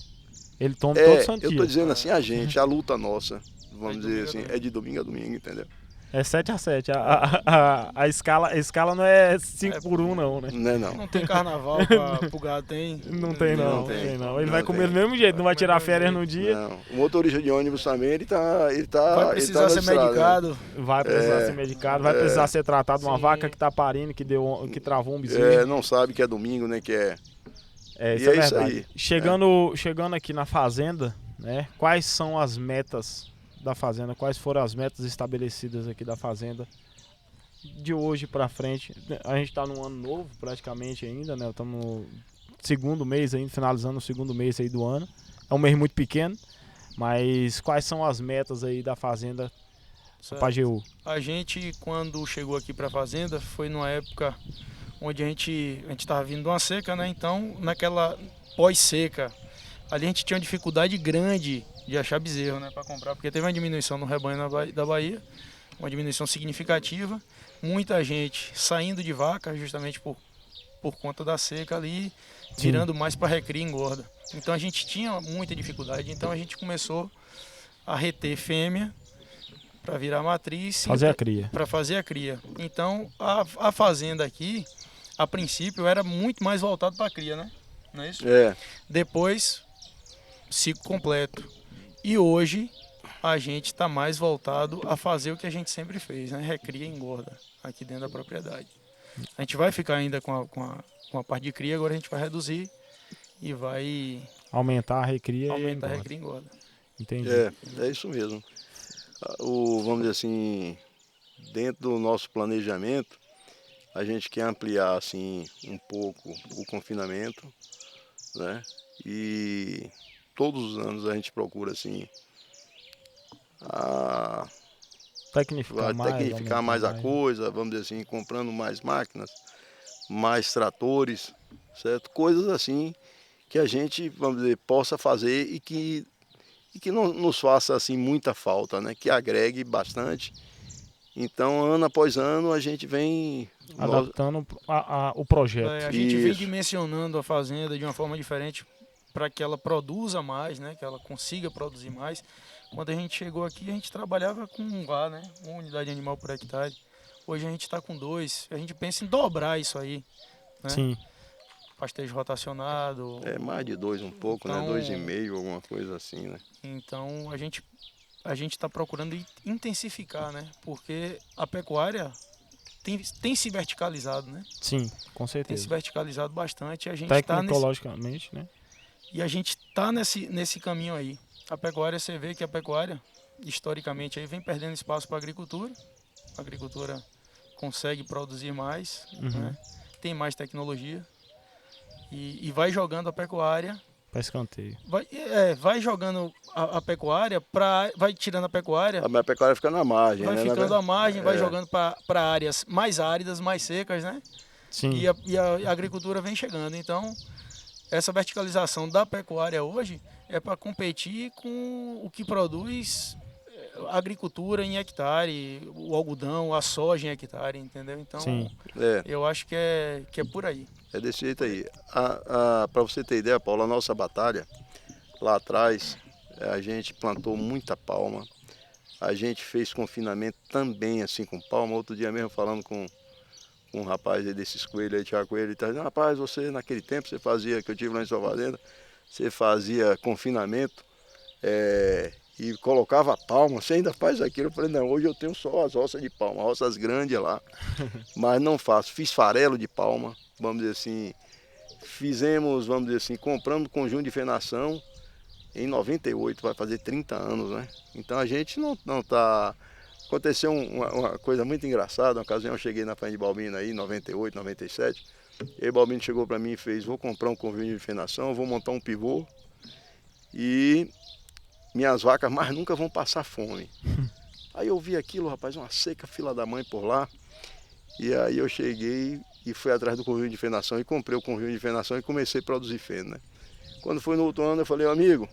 Ele toma todo santo dia. Eu tô dizendo assim, a luta nossa, vamos dizer assim, é de domingo a domingo, entendeu? É 7-7. A escala não é 5 por 1, não, né? Não. Não tem carnaval pro gado, tem? Não tem, não. Ele vai comer do mesmo jeito, não vai tirar férias no dia. Não. O motorista de ônibus também, ele tá vai precisar ser medicado. Vai precisar ser medicado, vai precisar ser tratado. Uma vaca que tá parindo, que travou um bezerro. Não sabe que é domingo, né? Que é. Isso é verdade. Chegando aqui na fazenda, né? Quais são as metas da fazenda? Quais foram as metas estabelecidas aqui da fazenda de hoje pra frente? A gente tá num ano novo praticamente ainda, né? Estamos no segundo mês ainda, finalizando o segundo mês aí do ano. É um mês muito pequeno, mas quais são as metas aí da fazenda Certo. Pajeú. A gente, quando chegou aqui para a fazenda, foi numa época onde a gente estava vindo de uma seca, né? Então, naquela pós-seca, ali a gente tinha uma dificuldade grande de achar bezerro, né, para comprar, porque teve uma diminuição no rebanho da Bahia, uma diminuição significativa, muita gente saindo de vaca justamente por conta da seca ali, virando mais para recria e engorda. Então a gente tinha muita dificuldade, então a gente começou a reter fêmea para virar matriz, Fazer a cria. para fazer a cria. Então a fazenda aqui, a princípio, era muito mais voltado para a cria, né? Não é isso? É. Depois, ciclo completo. E hoje a gente está mais voltado a fazer o que a gente sempre fez, né? Recria e engorda aqui dentro da propriedade. A gente vai ficar ainda com a parte de cria, agora a gente vai reduzir e vai Aumentar a recria aumentar a e recria e engorda. Entendi. É isso mesmo. Vamos dizer assim, dentro do nosso planejamento, a gente quer ampliar assim um pouco o confinamento, né? E todos os anos a gente procura assim tecnificar mais a coisa, vamos dizer assim, comprando mais máquinas, mais tratores, certo? Coisas assim que a gente, vamos dizer, possa fazer e que não nos faça assim muita falta, né? Que agregue bastante. Então, ano após ano, a gente vem adaptando o projeto. A gente vem dimensionando a fazenda de uma forma diferente para que ela produza mais, né? Que ela consiga produzir mais. Quando a gente chegou aqui, a gente trabalhava com né? Uma unidade animal por hectare. Hoje a gente está com 2. A gente pensa em dobrar isso aí, né? Sim. Pastejo rotacionado. É mais de 2 um pouco, então, né? 2,5, alguma coisa assim, né? Então a gente está procurando intensificar, né? Porque a pecuária tem se verticalizado, né? Sim, com certeza. Tem se verticalizado bastante. A gente tecnologicamente, né? E a gente está nesse caminho aí. A pecuária, você vê que a pecuária, historicamente, aí vem perdendo espaço para a agricultura. A agricultura consegue produzir mais, né? Tem mais tecnologia. E vai jogando a pecuária para escanteio. Vai jogando a pecuária, vai tirando a pecuária. A pecuária fica na margem, vai né? Vai ficando à margem, vai jogando para áreas mais áridas, mais secas, né? Sim. E a agricultura vem chegando. Então, essa verticalização da pecuária hoje é para competir com o que produz a agricultura em hectare, o algodão, a soja em hectare, entendeu? Então, eu acho que é por aí. É desse jeito aí. Para você ter ideia, Paulo, a nossa batalha, lá atrás, a gente plantou muita palma. A gente fez confinamento também assim com palma. Outro dia mesmo falando com um rapaz aí desses coelhos aí, Thiago Coelho, ele está dizendo, rapaz, você naquele tempo você fazia, que eu tive lá em sua fazenda, você fazia confinamento e colocava palma, você ainda faz aquilo. Eu falei, não, hoje eu tenho só as roças de palma, roças grandes lá, mas não faço. Fiz farelo de palma, vamos dizer assim, fizemos, vamos dizer assim, compramos conjunto de fenação em 98, vai fazer 30 anos, né? Então a gente não está... Aconteceu uma coisa muito engraçada, uma ocasião eu cheguei na Farinha de Balbino aí, em 98, 97, e aí Balbino chegou para mim e fez, vou comprar um conjunto de fenação, vou montar um pivô e minhas vacas mais nunca vão passar fome. Aí eu vi aquilo, rapaz, uma seca fila da mãe por lá, e aí eu cheguei e fui atrás do conjunto de fenação e comprei o conjunto de fenação e comecei a produzir feno, né? Quando foi no outro ano eu falei, amigo,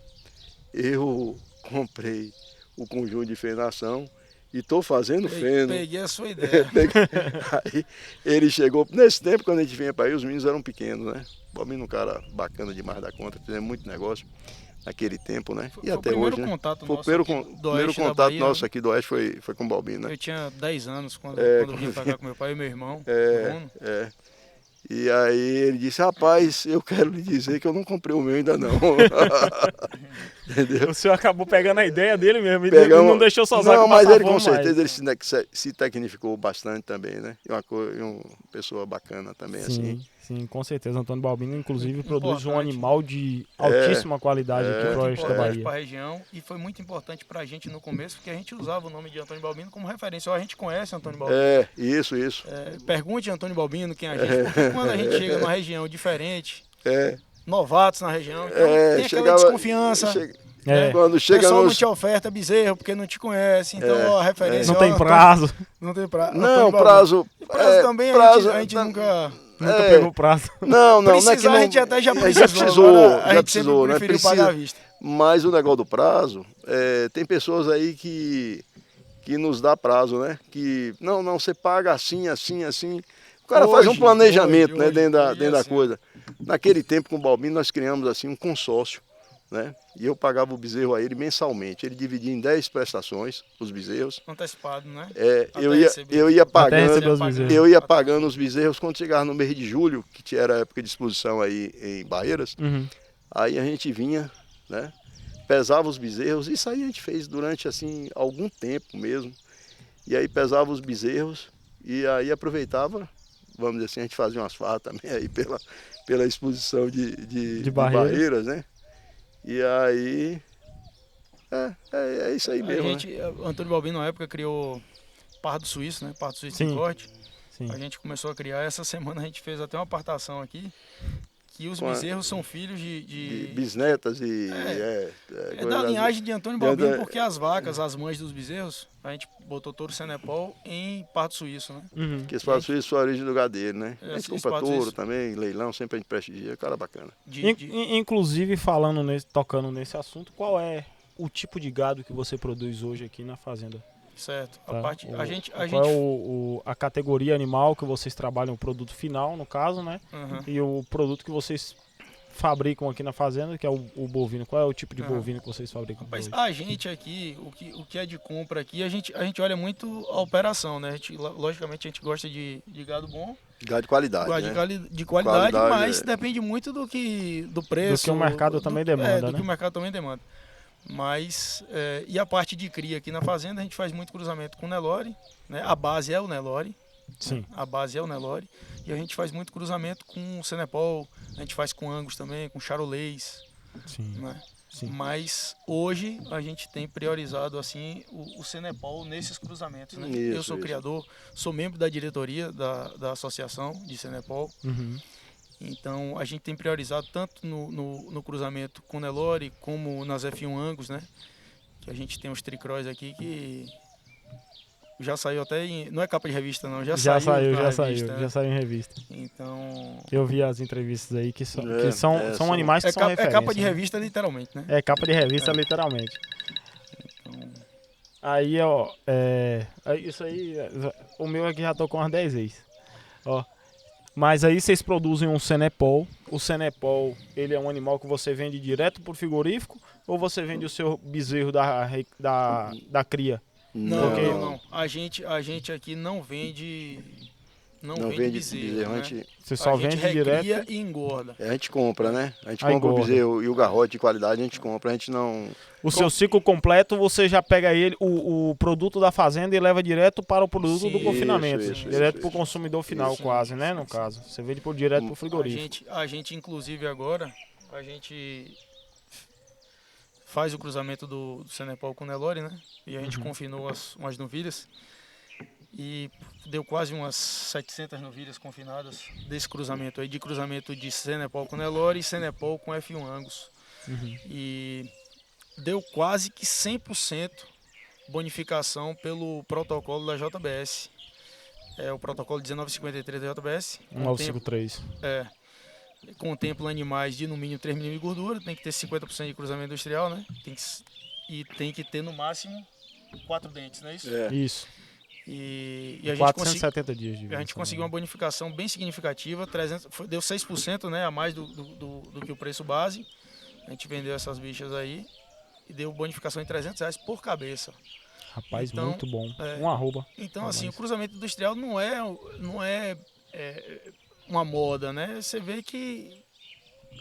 eu comprei o conjunto de fenação e estou fazendo feno. Peguei a sua ideia. Aí ele chegou, nesse tempo quando a gente vinha para aí, os meninos eram pequenos, né? O Balbino é um cara bacana demais da conta, fizemos muito negócio naquele tempo, né? E até hoje, né? Foi o primeiro contato nosso aqui do Oeste foi com o Balbino, né? Eu tinha 10 anos quando vim para cá com meu pai e meu irmão. Bruno. E aí ele disse, rapaz, eu quero lhe dizer que eu não comprei o meu ainda não. Entendeu? O senhor acabou pegando a ideia dele mesmo, ele não deixou sozinho. Não, mas ele com certeza ele se tecnificou bastante também, né? E uma pessoa bacana também, assim. Sim, com certeza. Antônio Balbino, inclusive, produz um animal de altíssima qualidade aqui para o Oeste da Bahia. Para a região, e foi muito importante para a gente no começo, porque a gente usava o nome de Antônio Balbino como referência. A gente conhece Antônio Balbino. Isso. Pergunte a Antônio Balbino quem é a gente, porque quando a gente chega numa região diferente, novatos na região, então tem aquela desconfiança. Quando O chega pessoal nos... não te oferta bezerro porque não te conhece, então a referência... Não tem prazo. Não tem prazo. Não, prazo... Prazo também prazo, a gente nunca pegou prazo. Não é que precisar, não... a gente até já já precisou. precisou, A gente sempre né? preferiu pagar à vista. Mas o negócio do prazo, tem pessoas aí que nos dá prazo, né? Que, não, você paga assim. O cara faz um planejamento, né? Dentro da assim. coisa. Naquele tempo, com o Balbino, nós criamos assim um consórcio, né? E eu pagava o bezerro a ele mensalmente. Ele dividia em 10 prestações, os bezerros. Antecipado, né? Eu ia pagando os bezerros. Quando chegava no mês de julho, que era a época de exposição aí em Barreiras, aí a gente vinha, né? Pesava os bezerros. Isso aí a gente fez durante assim algum tempo mesmo. E aí pesava os bezerros e aí aproveitava, vamos dizer assim, a gente fazia umas farras também aí pela exposição de Barreiras, né? E aí é isso aí mesmo. O Antônio Balbino na época criou Pardo Suíço, né? Pardo Suíço de corte. Sim. A gente começou a criar. Essa semana a gente fez até uma apartação aqui. Que os bezerros são filhos de bisnetas e... da linhagem de Antônio Balbino, porque as vacas, as mães dos bezerros, a gente botou touro Senepol em Pardo Suíço, né? Que esse Pardo Suíço foi a origem do lugar dele, né? A gente compra touro Suíço também, leilão, sempre a gente prestigia, cara bacana. Inclusive, tocando nesse assunto, qual é o tipo de gado que você produz hoje aqui na fazenda? Certo. Tá? Qual é a categoria animal que vocês trabalham, o produto final, no caso, né? E o produto que vocês fabricam aqui na fazenda, que é o bovino. Qual é o tipo de bovino que vocês fabricam? Mas a gente aqui, o que é de compra aqui, a gente olha muito a operação, né? Logicamente a gente gosta de gado bom. Gado de qualidade, de qualidade, mas depende muito do preço. Do que o mercado também demanda, né? Do que o mercado também demanda. Mas, e a parte de cria aqui na fazenda, a gente faz muito cruzamento com o Nelore, né? A base é o Nelore. Sim. Né? A base é o Nelore. E a gente faz muito cruzamento com o Senepol, a gente faz com Angus também, com Charolês. Sim. Né? Sim. Mas hoje a gente tem priorizado assim o Senepol nesses cruzamentos. Né? Eu sou criador, sou membro da diretoria da associação de Senepol. Então a gente tem priorizado tanto no cruzamento com o Nelore como nas F1 Angus, né? Que a gente tem os tricross aqui que já saiu até não é capa de revista não, já saiu em revista. Então eu vi as entrevistas aí que são animais que são referência. É capa de revista literalmente, né? É capa de revista literalmente. Então... Aí, ó, isso aí, o meu aqui já tô com umas 10 vezes. Ó. Mas aí vocês produzem um Senepol. O Senepol, ele é um animal que você vende direto pro frigorífico ou você vende o seu bezerro da cria? Não. A gente aqui não vende bezerro, né? Você só vende direto e engorda. A gente compra, né? A gente compra o bezerro e o garrote de qualidade, a gente compra, a gente não... Seu ciclo completo, você já pega ele, o produto da fazenda e leva direto para o produto do confinamento. Direto para o consumidor final, quase, né? No caso. Você vende direto para o frigorífico. A gente, inclusive, agora, a gente faz o cruzamento do Senepol com o Nelore, né? E a gente confinou umas novilhas. E deu quase umas 700 novilhas confinadas desse cruzamento aí, de cruzamento de Senepol com Nelore e Senepol com F1 Angus. E deu quase que 100% bonificação pelo protocolo da JBS. É o protocolo 1953 da JBS. 1953. Contempla animais de no mínimo 3 milímetros de gordura, tem que ter 50% de cruzamento industrial, né? E tem que ter no máximo 4 dentes, não é isso? Isso. E a gente 470 dias de vida. A gente conseguiu uma bonificação bem significativa, deu 6%, né, a mais do que o preço base. A gente vendeu essas bichas aí e deu bonificação em R$300 por cabeça. Rapaz, então, muito bom. Um arroba. Então, assim, o cruzamento industrial não é uma moda, né? Você vê que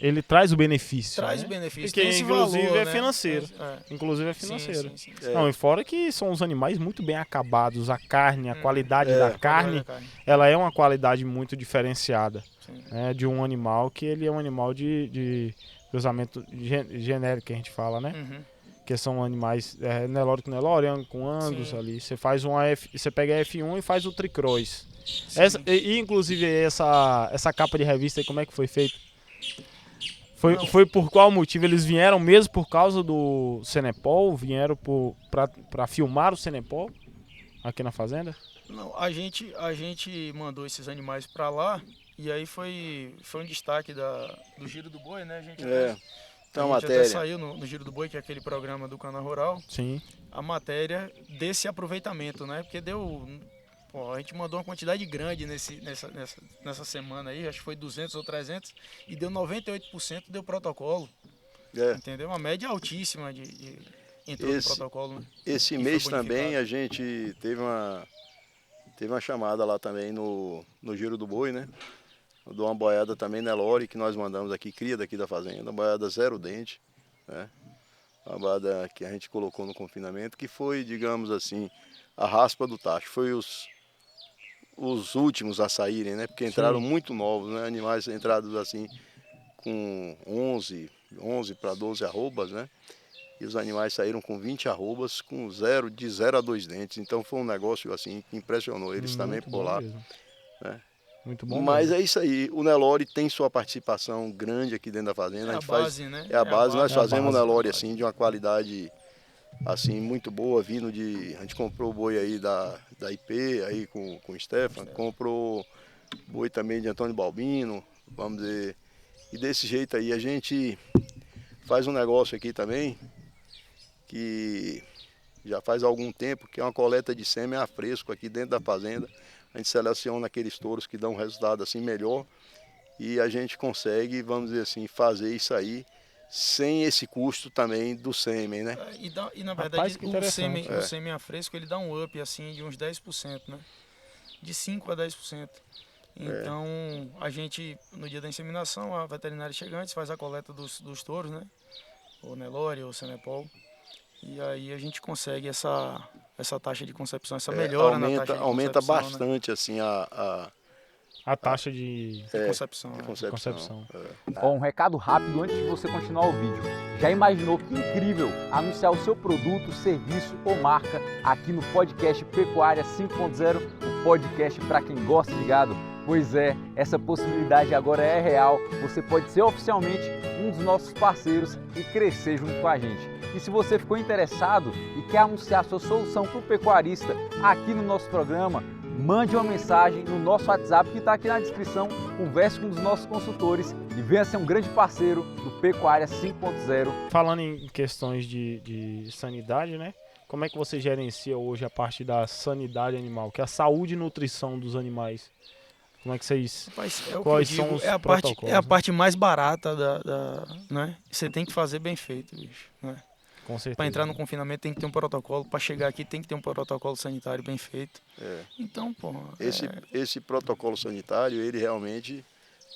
ele traz o benefício. Traz o benefício. Porque inclusive valor, é financeiro. Inclusive é financeiro. Sim. Não, e fora que são os animais muito bem acabados. A carne, a qualidade da carne, ela é uma qualidade muito diferenciada. Né, de um animal que ele é um animal de cruzamento genérico, que a gente fala, né? Que são animais Nelore com Nelore, Angus com Angus ali. Você faz você pega a F1 e faz o tricross. E inclusive essa capa de revista aí, como é que foi feito? Foi por qual motivo? Eles vieram mesmo por causa do Cenepol? Vieram para filmar o Cenepol aqui na fazenda? Não, a gente mandou esses animais para lá e aí foi um destaque do Giro do Boi, né? A gente até saiu no Giro do Boi, que é aquele programa do Canal Rural. Sim. A matéria desse aproveitamento, né? Porque a gente mandou uma quantidade grande nessa semana aí, acho que foi 200 ou 300, e deu 98% deu protocolo. Entendeu? Uma média altíssima entrou no protocolo. Né? Esse mês também a gente teve uma chamada lá também no Giro do Boi, né? De uma boiada também Nelore, que nós mandamos aqui, cria daqui da fazenda, uma boiada 0 dente, né? Uma boiada que a gente colocou no confinamento, que foi, digamos assim, a raspa do tacho. Foi os últimos a saírem, né? Porque entraram muito novos, né? Animais entrados assim com 11 para 12 arrobas, né? E os animais saíram com 20 arrobas, de 0 a 2 dentes. Então foi um negócio assim que impressionou eles também por lá. Né? Muito bom. Mas é isso aí. O Nelore tem sua participação grande aqui dentro da fazenda. É a base, né? É a base. Nós fazemos o Nelore assim de uma qualidade assim muito boa, a gente comprou o boi aí da IP aí com o Stefan, comprou boi também de Antônio Balbino, vamos dizer. E desse jeito aí a gente faz um negócio aqui também que já faz algum tempo, que é uma coleta de sêmen a fresco aqui dentro da fazenda. A gente seleciona aqueles touros que dão um resultado assim melhor e a gente consegue, vamos dizer assim, fazer isso aí sem esse custo também do sêmen, né? E na verdade o sêmen a fresco ele dá um up assim de uns 10%, né? De 5 a 10%. Então a gente, no dia da inseminação, a veterinária chega antes, faz a coleta dos touros, né? Ou Nelore ou Cenepol. E aí a gente consegue essa taxa de concepção, essa melhora na taxa de concepção. Aumenta bastante, né? Assim, a taxa de concepção. Um recado rápido antes de você continuar o vídeo. Já imaginou que incrível anunciar o seu produto, serviço ou marca aqui no podcast Pecuária 5.0, o podcast para quem gosta de gado? Pois é, essa possibilidade agora é real. Você pode ser oficialmente um dos nossos parceiros e crescer junto com a gente. E se você ficou interessado e quer anunciar sua solução para o pecuarista aqui no nosso programa, mande uma mensagem no nosso WhatsApp que está aqui na descrição, converse com um dos nossos consultores e venha ser um grande parceiro do Pecuária 5.0. Falando em questões de sanidade, né? Como é que você gerencia hoje a parte da sanidade animal, que é a saúde e nutrição dos animais? Como é que vocês... Quais são os protocolos? É a parte mais barata né? Você tem que fazer bem feito, bicho, né? Com certeza. Para entrar no confinamento tem que ter um protocolo, para chegar aqui tem que ter um protocolo sanitário bem feito. Então, esse protocolo sanitário, ele realmente,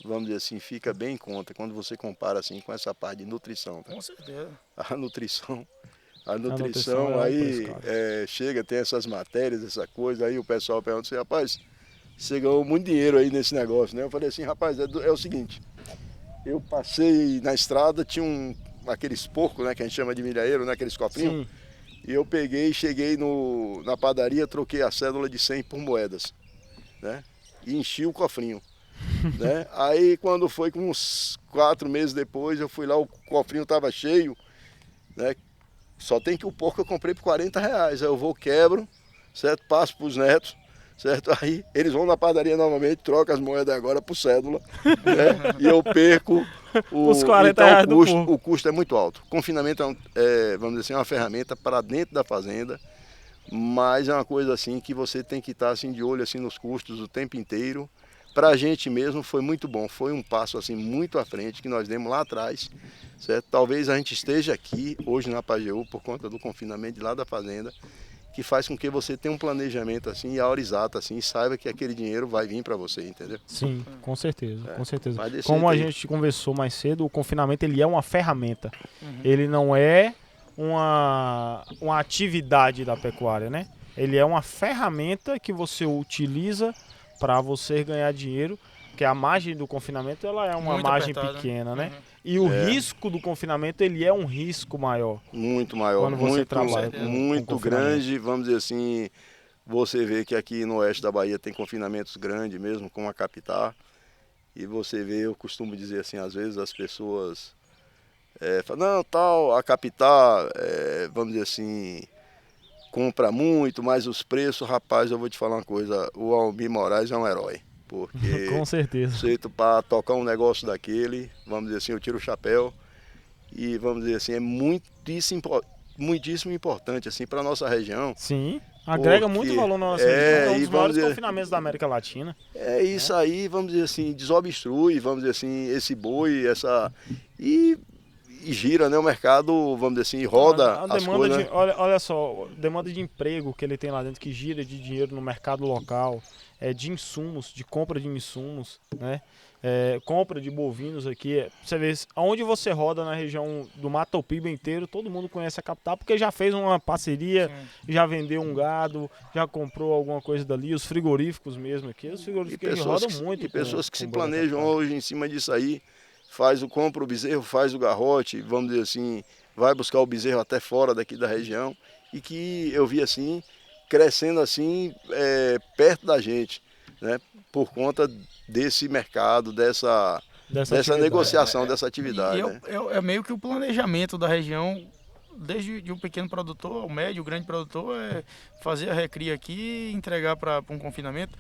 vamos dizer assim, fica bem em conta quando você compara assim com essa parte de nutrição. Tá? Com certeza. A nutrição aí chega, tem essas matérias, essa coisa, aí o pessoal pergunta assim, rapaz, você ganhou muito dinheiro aí nesse negócio, né? Eu falei assim, rapaz, é o seguinte, eu passei na estrada, tinha aqueles porcos, né, que a gente chama de milhaeiro, né, aqueles copinhos. Sim. E eu cheguei na padaria, troquei a cédula de 100 por moedas, né? E enchi o cofrinho, né? Aí quando foi com uns 4 meses depois, eu fui lá, o cofrinho estava cheio, né? Só tem que o porco eu comprei por R$40. Aí eu vou, quebro, certo? Passo para os netos, certo? Aí eles vão na padaria novamente, trocam as moedas agora por cédula, né? E eu perco os R$40 do porco. O custo é muito alto. O confinamento vamos dizer assim, é uma ferramenta para dentro da fazenda, mas é uma coisa assim que você tem que estar assim, de olho assim, nos custos o tempo inteiro. Para a gente mesmo foi muito bom, foi um passo assim, muito à frente que nós demos lá atrás, certo? Talvez a gente esteja aqui hoje na Pajeú por conta do confinamento de lá da fazenda, que faz com que você tenha um planejamento assim, e a hora exata assim, e saiba que aquele dinheiro vai vir para você, entendeu? Sim, com certeza, com certeza. Como a gente conversou mais cedo, o confinamento ele é uma ferramenta. Ele não é uma atividade da pecuária, né? Ele é uma ferramenta que você utiliza para você ganhar dinheiro, porque a margem do confinamento ela é uma muito margem pequena, né? E o risco do confinamento ele é um risco maior. Muito maior, quando você trabalha muito grande, vamos dizer assim. Você vê que aqui no oeste da Bahia tem confinamentos grandes mesmo, como a Capitá. E você vê, eu costumo dizer assim, às vezes as pessoas Fala, não, tal, a capital, vamos dizer assim, compra muito, mas os preços, rapaz, eu vou te falar uma coisa, o Almir Moraes é um herói. Porque Com certeza. feito para tocar um negócio daquele, vamos dizer assim, eu tiro o chapéu e vamos dizer assim, é muitíssimo importante assim para nossa região. Sim, agrega muito valor na nossa região, é um dos maiores dizer, confinamentos da América Latina. É isso aí, vamos dizer assim, desobstrui, vamos dizer assim, esse boi, e gira, né, o mercado, vamos dizer assim, roda as coisas. Olha só, demanda de emprego que ele tem lá dentro, que gira de dinheiro no mercado local, de insumos, de compra de insumos, né? Compra de bovinos aqui. Você vê, aonde você roda na região do Matopiba inteiro, todo mundo conhece a capital, porque já fez uma parceria, sim, já vendeu um gado, já comprou alguma coisa dali, os frigoríficos mesmo aqui, os frigoríficos rodam muito. E pessoas que se planejam hoje em cima disso aí, compra o bezerro, faz o garrote, vamos dizer assim, vai buscar o bezerro até fora daqui da região, e que eu vi assim, crescendo assim, perto da gente, né? Por conta desse mercado, dessa negociação, dessa atividade. Né? É meio que o planejamento da região, desde de um pequeno produtor ao médio, grande produtor, fazer a recria aqui e entregar para um confinamento.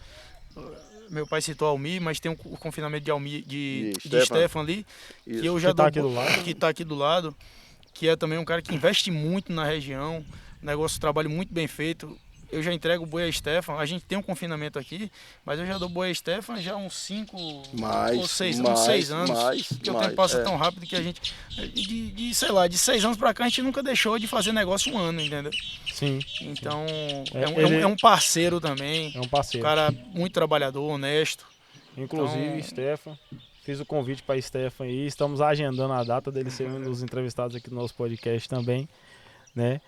Meu pai citou Almir, mas tem o confinamento de Almir, de Stefan ali, isso, que eu já que está aqui do lado, que é também um cara que investe muito na região, trabalho muito bem feito. Eu já entrego o boi a Stefan, a gente tem um confinamento aqui, mas eu já dou boi a Stefan já uns 5 ou 6 anos, que o tempo passa tão rápido que a gente, sei lá, de 6 anos para cá a gente nunca deixou de fazer negócio um ano, entendeu? Sim. Então, é um parceiro também, é um parceiro, um cara muito trabalhador, honesto. Inclusive, Stefan, fiz o convite para Stefan aí, estamos agendando a data dele ser um dos entrevistados aqui no nosso podcast também, né?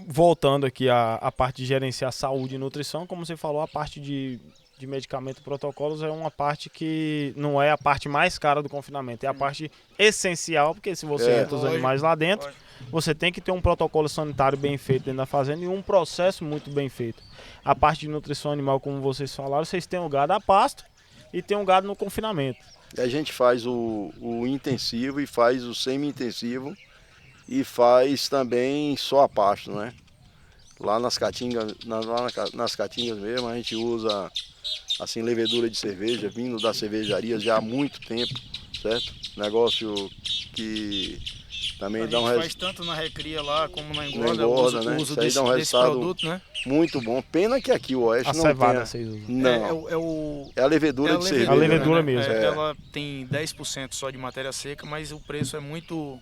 Voltando aqui à parte de gerenciar saúde e nutrição, como você falou, a parte de medicamento e protocolos é uma parte que não é a parte mais cara do confinamento, é a parte essencial, porque se você entra os animais lá dentro, você tem que ter um protocolo sanitário bem feito dentro da fazenda e um processo muito bem feito. A parte de nutrição animal, como vocês falaram, vocês têm o gado a pasto e tem o gado no confinamento. A gente faz o intensivo e faz o semi-intensivo, e faz também só a pasto, né? Lá nas caatingas, nas caatingas mesmo, a gente usa assim levedura de cerveja, vindo das cervejarias já há muito tempo, certo? Negócio que também dá um resultado. Faz tanto na recria lá como na engorda, o uso desse produto, né? Muito bom. Pena que aqui o Oeste a não cevada tem. Vocês usam. Não. É a levedura de cerveja. A levedura mesmo. Ela tem 10% só de matéria seca, mas o preço é muito...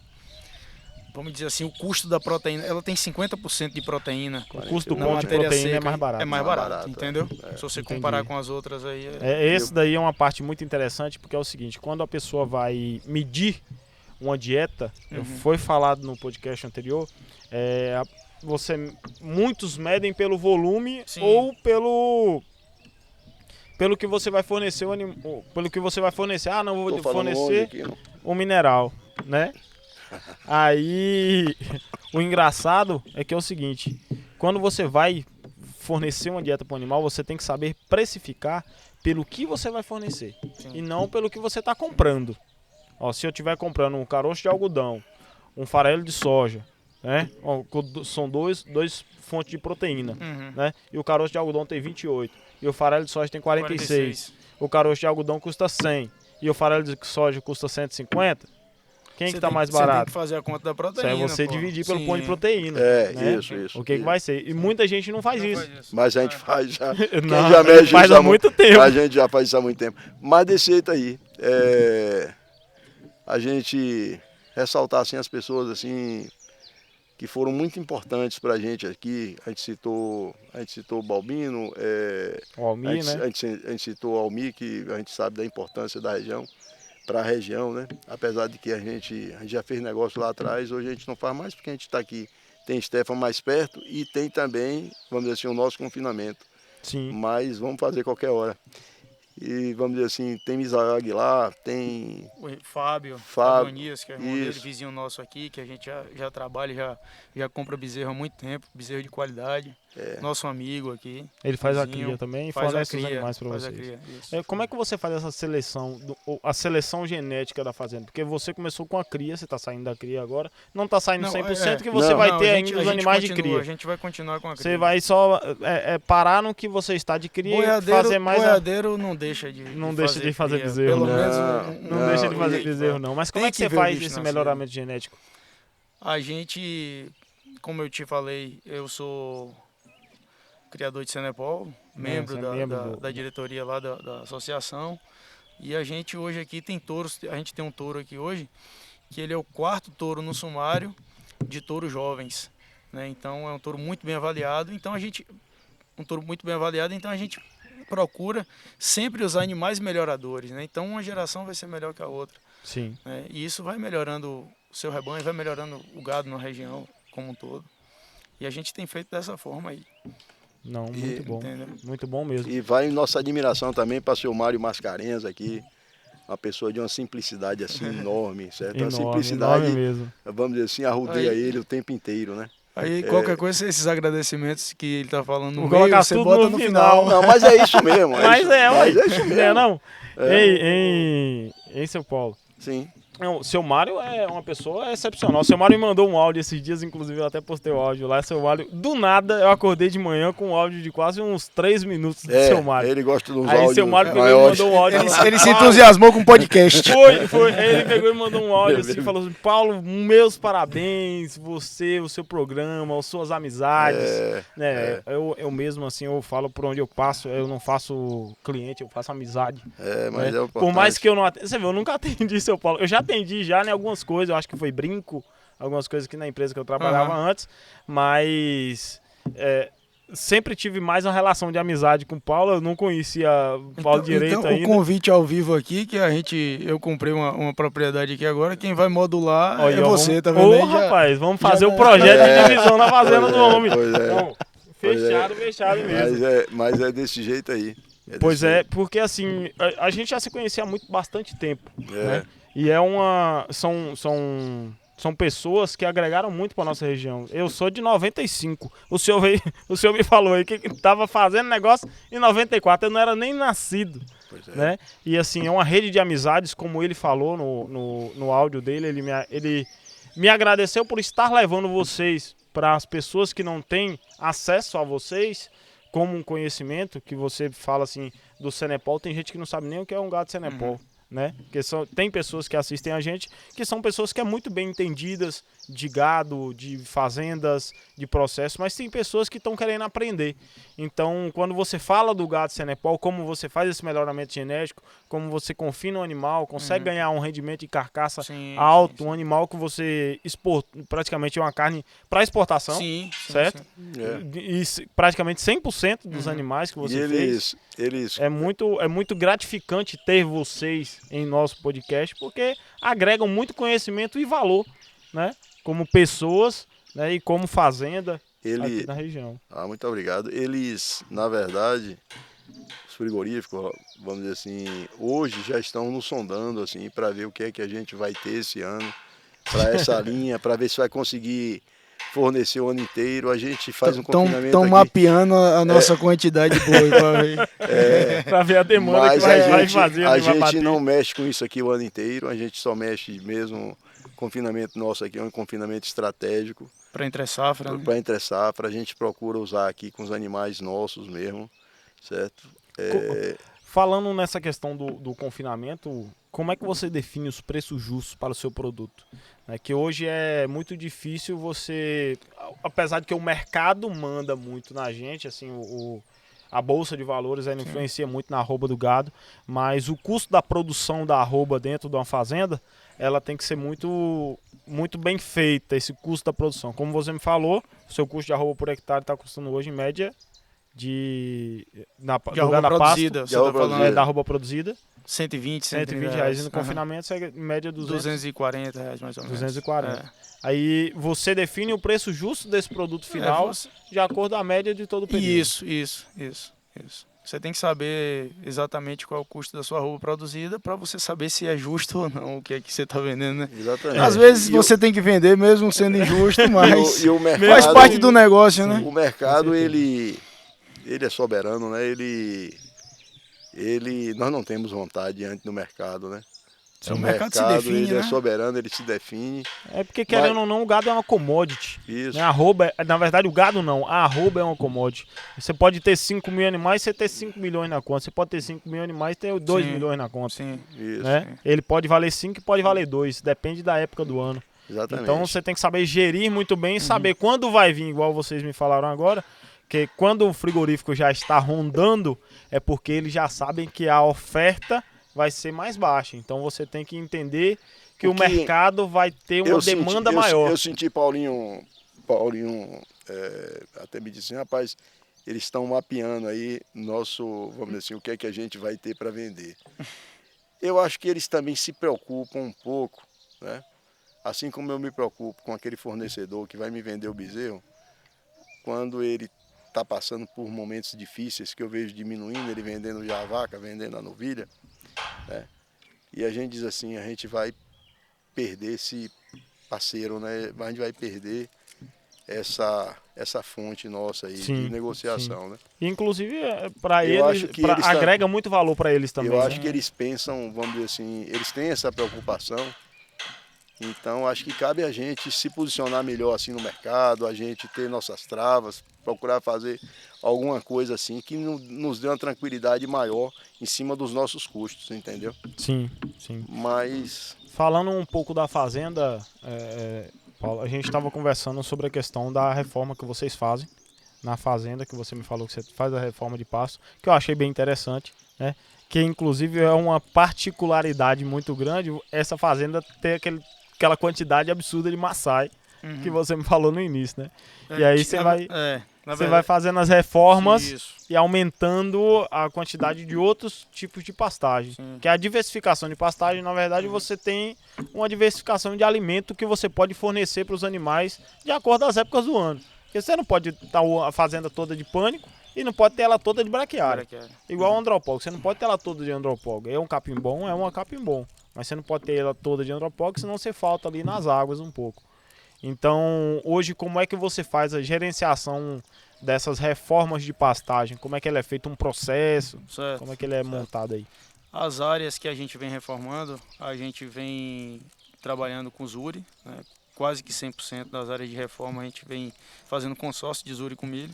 Vamos dizer assim, o custo da proteína, ela tem 50% de proteína. O custo do pão de proteína seca é mais barato. É mais barato, entendeu? Se você comparar com as outras aí... Esse daí é uma parte muito interessante, porque é o seguinte, quando a pessoa vai medir uma dieta, foi falado no podcast anterior, muitos medem pelo volume, sim, ou pelo que você vai fornecer, pelo que você vai fornecer. Ah, não, vou fornecer um mineral, né? Aí, o engraçado é que é o seguinte, quando você vai fornecer uma dieta para o animal, você tem que saber precificar pelo que você vai fornecer, sim, e não pelo que você está comprando. Se eu estiver comprando um caroço de algodão, um farelo de soja, né? São dois fontes de proteína, né? E o caroço de algodão tem 28, e o farelo de soja tem 46. O caroço de algodão custa 100, e o farelo de soja custa 150. Quem que tá mais barato? Você tem que fazer a conta da proteína. Isso é você dividir pelo pão de proteína. Né? Isso. O que vai ser? E muita gente não faz isso. Mas a gente faz já. Não, já mexe faz há muito tempo. A gente já faz isso há muito tempo. Mas desse jeito aí, a gente ressaltar assim, as pessoas assim, que foram muito importantes para a gente aqui. A gente citou o Balbino, o Almir, né? A gente citou o Almir, que a gente sabe da importância da região. Para a região, né? Apesar de que a gente já fez negócio lá atrás, hoje a gente não faz mais porque a gente está aqui. Tem Stefan mais perto e tem também, vamos dizer assim, o nosso confinamento. Sim. Mas vamos fazer qualquer hora. E vamos dizer assim, tem Misael Aguilar, tem... O Fábio Anias, que é irmão dele, vizinho nosso aqui, que a gente já trabalha, já compra bezerro há muito tempo, bezerro de qualidade. nosso amigo aqui. Ele faz a vizinho, cria também e faz a fornece os cria, animais para faz a vocês. cria, isso. Como é que você faz essa seleção, a seleção genética da fazenda? Porque você começou com a cria, você está saindo da cria agora, não está saindo 100% que você vai ter ainda os animais de cria. A gente vai continuar com a cria. Você vai só parar no que você está de cria e fazer mais... Boiadeiro não deixa de fazer cria. bezerro. Pelo menos não deixa de fazer bezerro, não. Mas como é que você faz esse melhoramento genético? A gente, como eu te falei, eu sou criador de Senepol, membro da diretoria lá da associação. E a gente hoje aqui tem touros, a gente tem um touro aqui hoje, que ele é o 4º touro no sumário de touros jovens, né? Então é um touro muito bem avaliado, então a gente procura sempre usar animais melhoradores, né? Então uma geração vai ser melhor que a outra. Sim. Né? E isso vai melhorando o seu rebanho, vai melhorando o gado na região como um todo. E a gente tem feito dessa forma aí. Não, muito bom. Entendeu? Muito bom mesmo. E vai nossa admiração também para o seu Mário Mascarenhas aqui, uma pessoa de uma simplicidade assim enorme, certo? Uma simplicidade, enorme mesmo. Vamos dizer assim, arrodeia ele o tempo inteiro, né? Aí qualquer coisa, esses agradecimentos que ele tá falando no meio, você bota no final. Não, mas é isso mesmo. Mas é isso mesmo. Não. Em São Paulo. Sim. O seu Mário é uma pessoa excepcional. O seu Mário me mandou um áudio esses dias, inclusive eu até postei o áudio lá. Seu Mário, do nada, eu acordei de manhã com um áudio de quase uns 3 minutos do seu Mário. Ele gosta dos áudios. Aí seu Mário pegou e mandou um áudio. Ele se entusiasmou com o podcast. Foi. Aí ele pegou e mandou um áudio assim, falou assim: Paulo, meus parabéns, você, o seu programa, as suas amizades. Eu mesmo, assim, eu falo por onde eu passo, eu não faço cliente, eu faço amizade. Mas é por mais que eu não atenda. Você vê, eu nunca atendi seu Paulo. Eu já atendi em algumas coisas, eu acho que foi brinco, algumas coisas aqui na empresa que eu trabalhava antes, mas sempre tive mais uma relação de amizade com o Paulo, eu não conhecia o Paulo direito ainda. O convite ao vivo aqui, que eu comprei uma propriedade aqui agora, quem vai modular você, tá vendo? Rapaz, vamos fazer o projeto de divisão na fazenda do homem. Então, fechado mesmo. Mas é desse jeito aí. Porque assim, a gente já se conhecia há bastante tempo, né? E são pessoas que agregaram muito para nossa região. Eu sou de 95. O senhor me falou aí que estava fazendo negócio em 94. Eu não era nem nascido. Né? E assim, é uma rede de amizades, como ele falou no áudio dele. Ele me agradeceu por estar levando vocês para as pessoas que não têm acesso a vocês, como um conhecimento, que você fala assim do Senepol. Tem gente que não sabe nem o que é um gado Senepol. Né? Porque tem pessoas que assistem a gente que são pessoas que é muito bem entendidas de gado, de fazendas, de processo, mas tem pessoas que estão querendo aprender. Então, quando você fala do gado Senepol, como você faz esse melhoramento genético, como você confina o animal, consegue ganhar um rendimento de carcaça alto, um animal que você praticamente é uma carne para exportação, certo? E praticamente 100% dos animais que você fez. É muito gratificante ter vocês em nosso podcast, porque agregam muito conhecimento e valor, né? Como pessoas, né? E como fazenda aqui na região. Muito obrigado. Eles, na verdade, os frigoríficos, vamos dizer assim, hoje já estão nos sondando assim, para ver o que é que a gente vai ter esse ano para essa linha, para ver se vai conseguir fornecer o ano inteiro. A gente faz um confinamento. Estão mapeando a nossa quantidade de boi para ver a demanda que vai fazer. A gente não mexe com isso aqui o ano inteiro, a gente só mexe mesmo. O confinamento nosso aqui é um confinamento estratégico. Para entre safra. Para entre safra, a gente procura usar aqui com os animais nossos mesmo, certo? Falando nessa questão do confinamento, como é que você define os preços justos para o seu produto? Que hoje é muito difícil você, apesar de que o mercado manda muito na gente, assim, a bolsa de valores ela influencia muito na arroba do gado, mas o custo da produção da arroba dentro de uma fazenda, ela tem que ser muito bem feita, esse custo da produção. Como você me falou, o seu custo de arroba por hectare está custando hoje em média da arroba produzida 120 reais, e no confinamento é em média 240 reais mais ou menos. 240. Aí você define o preço justo desse produto final de acordo com a média de todo o período. Isso. Você tem que saber exatamente qual é o custo da sua roupa produzida para você saber se é justo ou não o que é que você está vendendo, né? Exatamente. Às vezes você tem que vender mesmo sendo injusto, mas e o mercado, faz parte do negócio, né? O mercado, ele é soberano, né? Nós não temos vontade diante do mercado, né? O mercado se define, ele né? é soberano, ele se define. É porque, querendo ou não, o gado é uma commodity. Isso. Né? Na verdade, o gado não. A arroba é uma commodity. Você pode ter 5 mil animais, você ter 5 milhões na conta. Você pode ter 5 mil animais e ter 2 milhões na conta. Sim. Isso. Né? Ele pode valer 5 e pode valer 2. Depende da época do ano. Exatamente. Então você tem que saber gerir muito bem e saber quando vai vir, igual vocês me falaram agora, que quando o frigorífico já está rondando, é porque eles já sabem que a oferta vai ser mais baixa. Então você tem que entender que o mercado vai ter uma demanda maior. Eu senti Paulinho até me disse, rapaz, eles estão mapeando aí vamos dizer assim, o que é que a gente vai ter para vender. Eu acho que eles também se preocupam um pouco, né? Assim como eu me preocupo com aquele fornecedor que vai me vender o bezerro, quando ele está passando por momentos difíceis, que eu vejo diminuindo, ele vendendo já a vaca, vendendo a novilha, né? E a gente diz assim, a gente vai perder esse parceiro, né? A gente vai perder essa fonte nossa aí de negociação, né? Inclusive, para eles, agrega muito valor para eles também. Eu acho que eles pensam, vamos dizer assim, eles têm essa preocupação. Então, acho que cabe a gente se posicionar melhor assim no mercado, a gente ter nossas travas, procurar fazer alguma coisa assim que nos dê uma tranquilidade maior em cima dos nossos custos, entendeu? Sim. Mas... Falando um pouco da fazenda, Paulo, a gente estava conversando sobre a questão da reforma que vocês fazem na fazenda, que você me falou que você faz a reforma de pasto, que eu achei bem interessante, né? Que inclusive é uma particularidade muito grande, essa fazenda ter aquela quantidade absurda de Maasai que você me falou no início, né? E aí você vai fazendo as reformas e aumentando a quantidade de outros tipos de pastagem. Que a diversificação de pastagem, na verdade, você tem uma diversificação de alimento que você pode fornecer para os animais de acordo às épocas do ano. Porque você não pode estar a fazenda toda de pânico e não pode ter ela toda de braquiária. Igual o andropólogo, você não pode ter ela toda de andropólogo. É um capim bom, é uma capim bom. Mas você não pode ter ela toda de andropólogo, senão você falta ali nas águas um pouco. Então, hoje, como é que você faz a gerenciação dessas reformas de pastagem? Como é que ela é feita? Um processo? Certo. Como é que ele é montado aí? As áreas que a gente vem reformando, a gente vem trabalhando com Zuri, né? Quase que 100% das áreas de reforma a gente vem fazendo consórcio de Zuri com milho.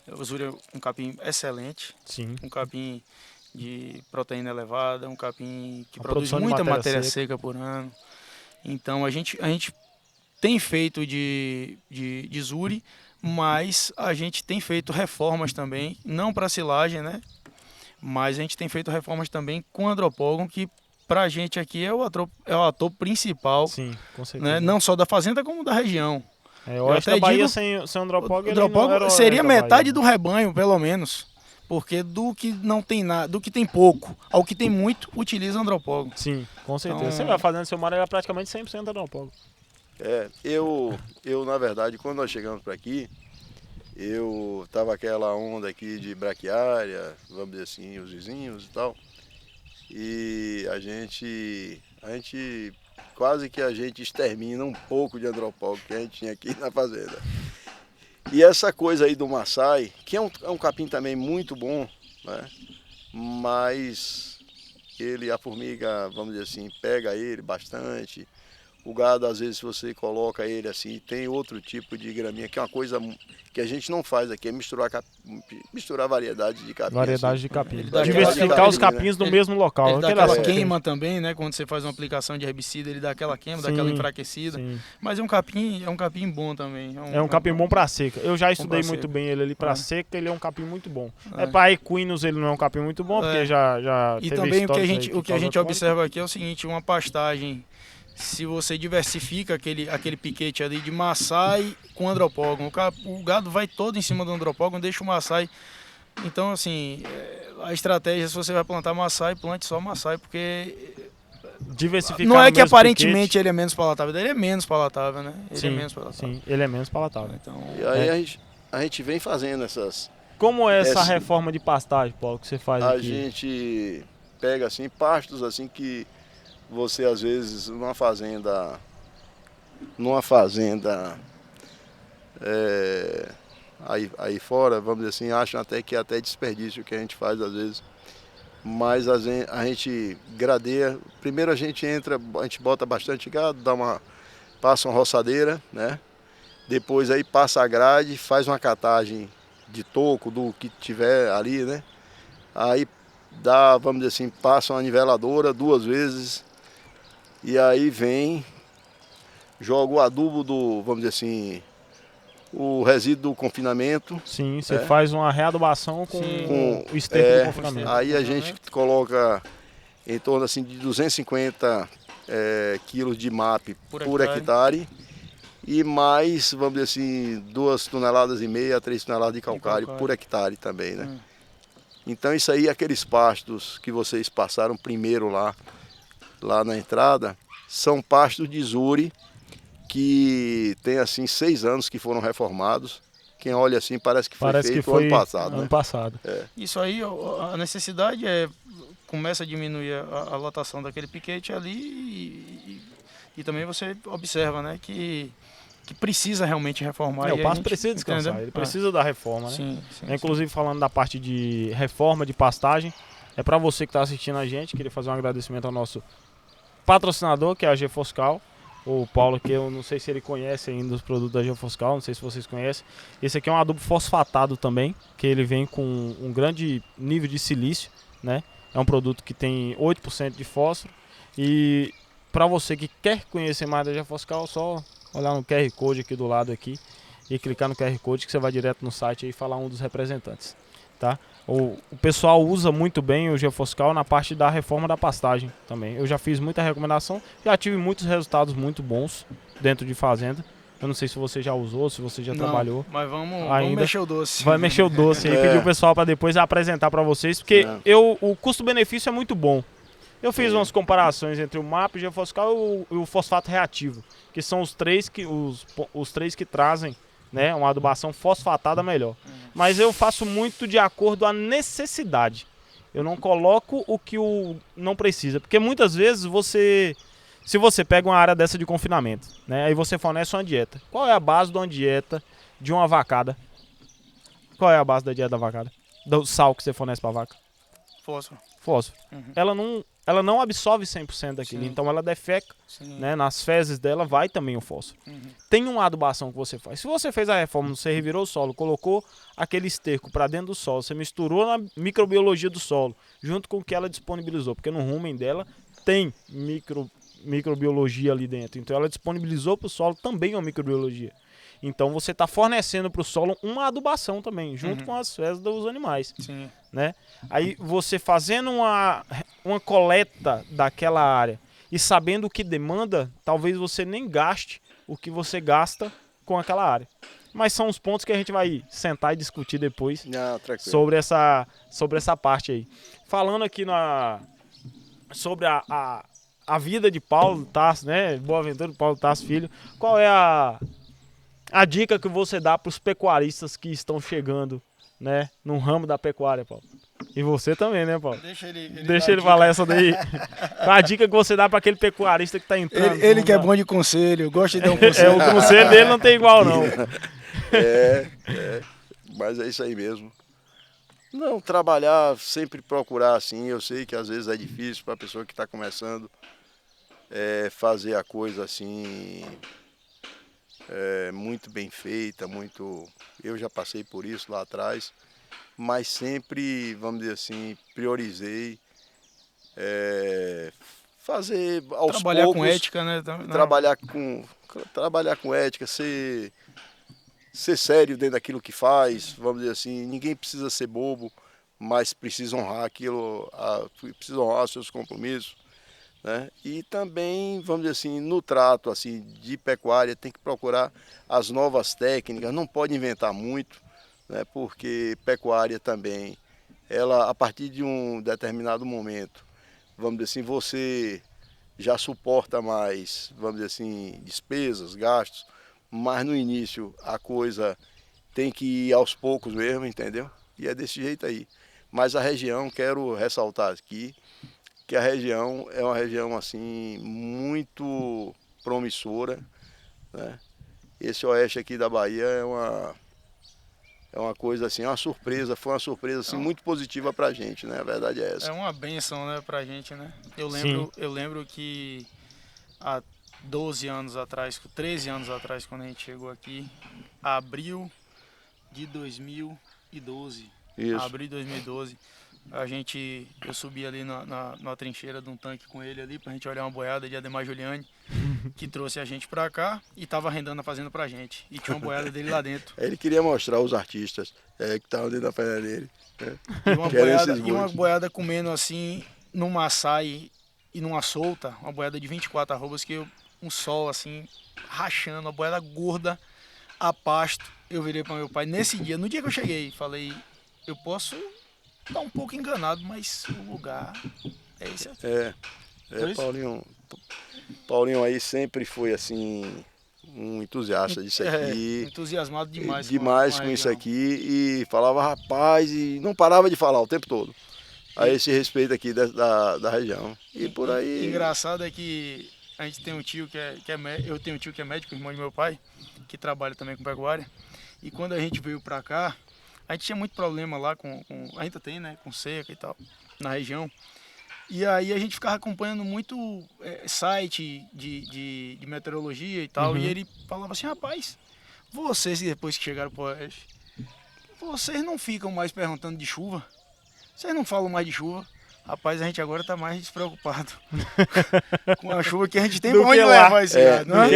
O Zuri é um capim excelente, um capim de proteína elevada, um capim que produz muita matéria seca por ano. Então a gente tem feito de Zuri, mas a gente tem feito reformas também, não para silagem, né? Mas a gente tem feito reformas também com andropógon, que pra gente aqui é o ator principal. Sim, com certeza. Né? Não só da fazenda, como da região. Eu acho que a Bahia sem andropógon, seria metade do rebanho, pelo menos. Porque do que não tem nada, do que tem pouco ao que tem muito, utiliza andropógon. Sim, com certeza. Então, você vai fazendo seu mar, era praticamente 100% andropógon. Eu, na verdade, quando nós chegamos para aqui, eu tava aquela onda aqui de braquiária, vamos dizer assim, os vizinhos e tal. E a gente quase que a gente extermina um pouco de andropógon que a gente tinha aqui na fazenda. E essa coisa aí do Maasai, que é um capim também muito bom, né? Mas a formiga, vamos dizer assim, pega ele bastante. O gado, às vezes, se você coloca ele assim, tem outro tipo de graminha, que é uma coisa que a gente não faz aqui, é misturar variedades de capim. Variedade de capim. Diversificar os capins no mesmo local. Ele dá aquela queima também, né? Quando você faz uma aplicação de herbicida, ele dá aquela queima, dá aquela enfraquecida. Sim. Mas é um capim bom também. É um capim bom para seca. Eu já estudei muito bem ele ali para seca, ele é um capim muito bom. Para equinos ele não é um capim muito bom, porque já e também o que a gente observa aqui é o seguinte, uma pastagem, se você diversifica aquele piquete ali de Maasai com andropógon, o gado vai todo em cima do andropógon, deixa o Maasai. Então, assim, a estratégia, se você vai plantar Maasai, plante só Maasai, porque diversificar não é que aparentemente piquete, ele é menos palatável, ele é menos palatável, né? Ele é menos palatável. Então, e aí a gente vem fazendo Como é essa reforma de pastagem, Paulo, que você faz aqui? A gente pega assim pastos assim que você às vezes numa fazenda aí fora, vamos dizer assim, acham até que é até desperdício que a gente faz às vezes. Mas a gente gradeia. Primeiro a gente bota bastante gado, passa uma roçadeira, né? Depois aí passa a grade, faz uma catagem de toco do que tiver ali, né? Aí vamos dizer assim, passa uma niveladora 2 vezes e aí joga o adubo vamos dizer assim, o resíduo do confinamento. Sim, você faz uma readubação com o esterco do confinamento. Aí a gente coloca em torno assim, de 250 quilos de MAP por hectare e mais, vamos dizer assim, 2,5 toneladas a 3 toneladas de calcário por hectare também, né? Então isso aí, aqueles pastos que vocês passaram primeiro lá na entrada, são pastos de Zuri, que tem assim 6 anos que foram reformados. Quem olha assim parece que foi feito ano passado. Ano né? passado. Isso aí, a necessidade começa a diminuir a lotação daquele piquete ali e também você observa, né, que precisa realmente reformar. O pasto precisa descansar, entendeu? Ele precisa da reforma, né? Sim, inclusive falando da parte de reforma de pastagem, é para você que está assistindo a gente, queria fazer um agradecimento ao nosso patrocinador, que é a Gefoscal. O Paulo, que eu não sei se ele conhece ainda os produtos da Gefoscal, não sei se vocês conhecem. Esse aqui é um adubo fosfatado também, que ele vem com um grande nível de silício, né? É um produto que tem 8% de fósforo. E para você que quer conhecer mais da Gefoscal, só olhar no QR Code aqui do lado aqui e clicar no QR Code que você vai direto no site e falar um dos representantes, tá? O pessoal usa muito bem o Gefoscal na parte da reforma da pastagem também. Eu já fiz muita recomendação, já tive muitos resultados muito bons dentro de fazenda. Eu não sei se você já usou, se você já trabalhou. Mas vamos mexer o doce. Vai mexer o doce aí, pedir o pessoal para depois apresentar para vocês, porque o custo-benefício é muito bom. Eu fiz umas comparações entre o MAP, o Gefoscal e o fosfato reativo, que são os três que trazem, né, uma adubação fosfatada melhor. Mas eu faço muito de acordo à necessidade. Eu não coloco o que não precisa, porque muitas vezes se você pega uma área dessa de confinamento, né, aí você fornece uma dieta. Qual é a base de uma dieta de uma vacada? Qual é a base da dieta da vacada? Do sal que você fornece para a vaca? Fósforo. Ela não absorve 100% daquilo, então ela defeca, né, nas fezes dela vai também o fósforo. Tem uma adubação que você faz. Se você fez a reforma, você revirou o solo, colocou aquele esterco para dentro do solo, você misturou na microbiologia do solo, junto com o que ela disponibilizou, porque no rumen dela tem microbiologia ali dentro, então ela disponibilizou para o solo também uma microbiologia. Então você está fornecendo para o solo uma adubação também, junto com as fezes dos animais. Sim. Né? Aí você fazendo uma coleta daquela área e sabendo o que demanda, talvez você nem gaste o que você gasta com aquela área. Mas são os pontos que a gente vai sentar e discutir depois sobre essa parte aí. Falando aqui sobre a vida de Paulo Tarso, né? Boaventura de Paulo Tarso Filho, qual é a dica que você dá para os pecuaristas que estão chegando, né, no ramo da pecuária, Paulo? E você também, né, Paulo? Deixa ele falar essa daí. A dica que você dá para aquele pecuarista que está entrando. Ele que é bom de conselho, gosta de dar um conselho. O conselho dele não tem igual, não. Mas é isso aí mesmo. Não, trabalhar, sempre procurar assim. Eu sei que às vezes é difícil para a pessoa que está começando fazer a coisa assim, muito bem feita, eu já passei por isso lá atrás, mas sempre, vamos dizer assim, priorizei fazer aos poucos. Trabalhar com ética, né? Trabalhar com ética, ser sério dentro daquilo que faz, vamos dizer assim, ninguém precisa ser bobo, mas precisa honrar aquilo, precisa honrar seus compromissos. Né? E também, vamos dizer assim, no trato assim, de pecuária, tem que procurar as novas técnicas, não pode inventar muito, né? Porque pecuária também, ela, a partir de um determinado momento, vamos dizer assim, você já suporta mais, vamos dizer assim, despesas, gastos, mas no início a coisa tem que ir aos poucos mesmo, entendeu? E é desse jeito aí. Mas a região, quero ressaltar aqui, que a região é uma região assim muito promissora, né? Esse oeste aqui da Bahia é uma coisa assim, uma surpresa, foi uma surpresa assim, muito positiva pra gente, né? A verdade é essa. É uma bênção, né, pra gente, né? Eu lembro que há 12 anos atrás, 13 anos atrás, quando a gente chegou aqui, abril de 2012. Isso. Abril de 2012. Eu subi ali na trincheira de um tanque com ele ali pra gente olhar uma boiada de Ademar Giuliani, que trouxe a gente pra cá e tava arrendando a fazenda pra gente. E tinha uma boiada dele lá dentro. Ele queria mostrar os artistas que estavam dentro da fazenda dele. Né? E uma boiada comendo assim, numa açaí e numa solta, uma boiada de 24 arrobas, um sol assim, rachando, uma boiada gorda, a pasto. Eu virei para meu pai nesse dia, no dia que eu cheguei, falei, eu posso estar um pouco enganado, mas o lugar é esse aqui. Paulinho aí sempre foi assim, um entusiasta disso aqui. Entusiasmado demais. Demais com isso aqui e falava, rapaz, e não parava de falar o tempo todo. A esse respeito aqui da região. E por aí. Engraçado é que a gente tem um tio eu tenho um tio que é médico, irmão de meu pai, que trabalha também com pecuária. E quando a gente veio pra cá, a gente tinha muito problema lá ainda tem, né, com seca e tal, na região. E aí a gente ficava acompanhando muito site de meteorologia e tal, e ele falava assim, rapaz, vocês depois que chegaram pro oeste, vocês não ficam mais perguntando de chuva? Vocês não falam mais de chuva? Rapaz, a gente agora tá mais despreocupado com a chuva que a gente tem pra onde levar esse gado, né?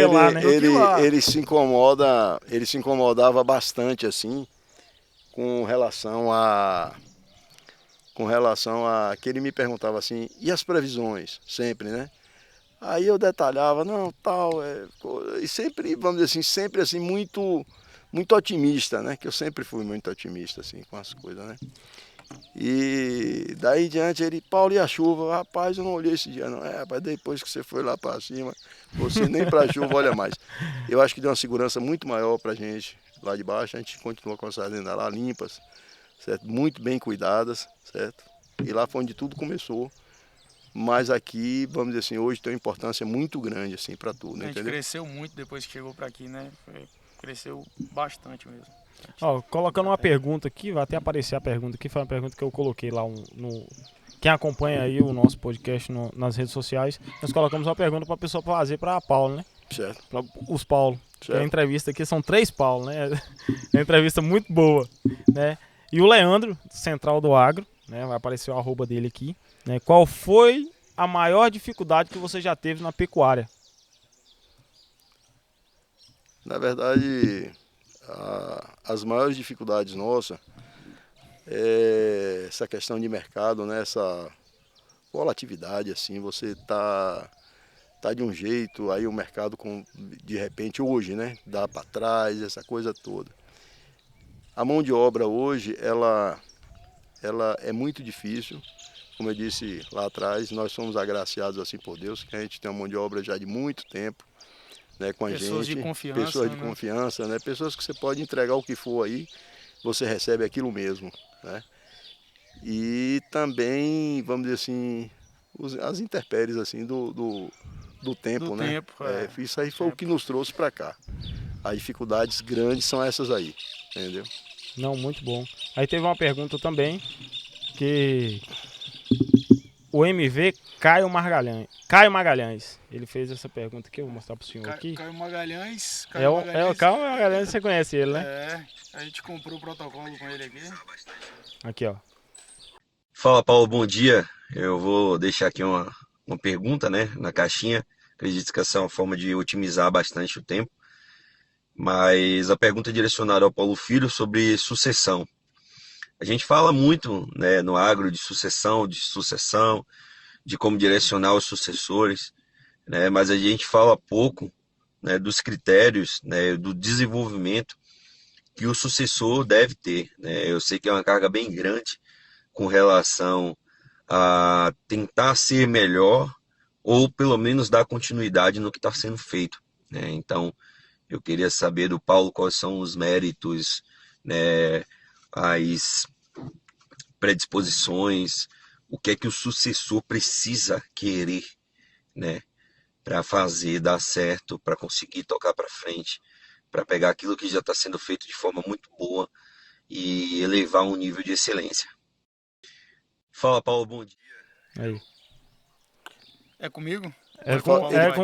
Ele se incomodava bastante assim com relação a que ele me perguntava assim, e as previsões? Sempre, né? Aí eu detalhava, não, tal, e sempre, vamos dizer assim, sempre assim, muito otimista, né? Que eu sempre fui muito otimista, assim, com as coisas, né? E daí em diante ele, Paulo, e a chuva? Rapaz, eu não olhei esse dia não. Rapaz, depois que você foi lá para cima, você nem para a chuva olha mais. Eu acho que deu uma segurança muito maior para a gente lá de baixo. A gente continua com as fazendas lá limpas, certo? Muito bem cuidadas, certo? E lá foi onde tudo começou. Mas aqui, vamos dizer assim, hoje tem uma importância muito grande assim para tudo, né? A gente cresceu muito depois que chegou para aqui, né? Cresceu bastante mesmo. Ó, colocando uma pergunta aqui, vai até aparecer a pergunta aqui, foi uma pergunta que eu coloquei lá quem acompanha aí o nosso podcast nas redes sociais, nós colocamos uma pergunta para a pessoa fazer para a Paulo, né? Certo. Pra os Paulo. Certo. A entrevista aqui são 3 Paulo, né? É uma entrevista muito boa, né? E o Leandro, Central do Agro, né? Vai aparecer o arroba dele aqui, né? Qual foi a maior dificuldade que você já teve na pecuária? Na verdade, as maiores dificuldades nossas é essa questão de mercado, né? Essa volatilidade, assim, você tá de um jeito, aí o mercado de repente hoje, né? Dá para trás, essa coisa toda. A mão de obra hoje, ela é muito difícil. Como eu disse lá atrás, nós somos agraciados assim por Deus, que a gente tem uma mão de obra já de muito tempo, né, com a pessoas gente, de confiança, pessoas de confiança, né, pessoas que você pode entregar o que for aí, você recebe aquilo mesmo, né? E também, vamos dizer assim, as intempéries assim do tempo, né? Isso aí foi o que nos trouxe para cá. As dificuldades grandes são essas aí, entendeu? Não, muito bom. Aí teve uma pergunta também que o MV Caio Magalhães, ele fez essa pergunta aqui, eu vou mostrar pro senhor aqui. Caio Magalhães. O Caio Magalhães, você conhece ele, né? A gente comprou o protocolo com ele aqui. Aqui, ó. Fala, Paulo, bom dia. Eu vou deixar aqui uma pergunta, né, na caixinha. Acredito que essa é uma forma de otimizar bastante o tempo. Mas a pergunta é direcionada ao Paulo Filho sobre sucessão. A gente fala muito, né, no agro de sucessão, de como direcionar os sucessores, né, mas a gente fala pouco, né, dos critérios, né, do desenvolvimento que o sucessor deve ter, né. Eu sei que é uma carga bem grande com relação a tentar ser melhor ou pelo menos dar continuidade no que está sendo feito, né. Então, eu queria saber do Paulo quais são os méritos, né, predisposições, o que é que o sucessor precisa querer, né, para fazer dar certo, para conseguir tocar para frente, para pegar aquilo que já está sendo feito de forma muito boa e elevar um nível de excelência. Fala, Paulo, bom dia. Aí. É comigo? É Ele com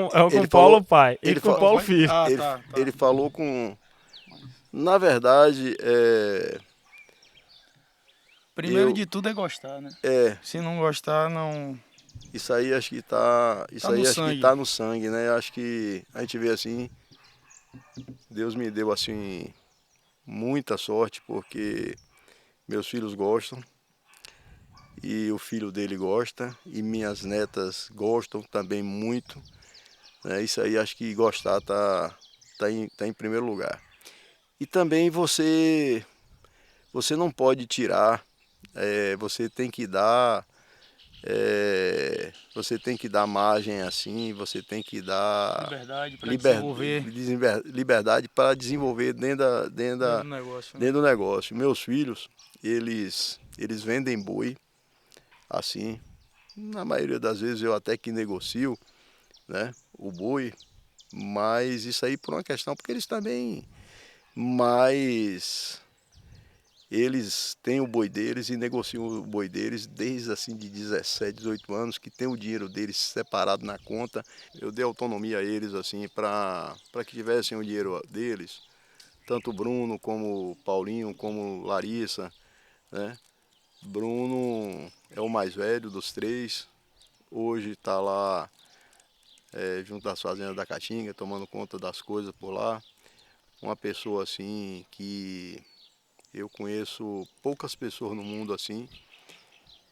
o Paulo pai e com o Paulo filho. Tá. Ele falou com... Na verdade, Primeiro de tudo é gostar, né? Se não gostar, não... Isso aí acho que tá no sangue, né? Acho que a gente vê assim, Deus me deu assim muita sorte porque meus filhos gostam e o filho dele gosta e minhas netas gostam também muito, né? Isso aí acho que gostar tá em primeiro lugar. E também você não pode tirar, você tem que dar margem assim, você tem que dar liberdade para desenvolver dentro do negócio. Meus filhos, eles vendem boi, assim, na maioria das vezes eu até que negocio, né, o boi, mas isso aí por uma questão, porque eles também, mas eles têm o boi deles e negociam o boi deles desde assim de 17, 18 anos, que tem o dinheiro deles separado na conta. Eu dei autonomia a eles assim para que tivessem o dinheiro deles, tanto o Bruno como o Paulinho, como Larissa, né? Bruno é o mais velho dos três, hoje está lá junto às fazendas da Caatinga, tomando conta das coisas por lá. Uma pessoa assim que eu conheço poucas pessoas no mundo assim,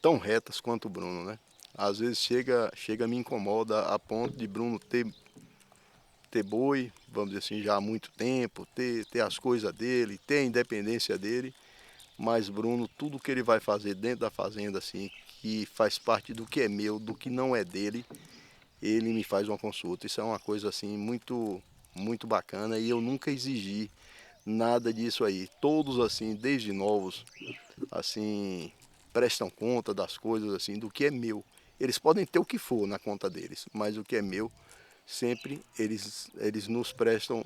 tão retas quanto o Bruno, né? Às vezes chega me incomoda a ponto de Bruno ter boi, vamos dizer assim, já há muito tempo, ter as coisas dele, ter a independência dele, mas Bruno, tudo que ele vai fazer dentro da fazenda, assim, que faz parte do que é meu, do que não é dele, ele me faz uma consulta. Isso é uma coisa assim muito, muito bacana e eu nunca exigi nada disso aí. Todos assim, desde novos, assim, prestam conta das coisas assim, do que é meu. Eles podem ter o que for na conta deles, mas o que é meu, sempre eles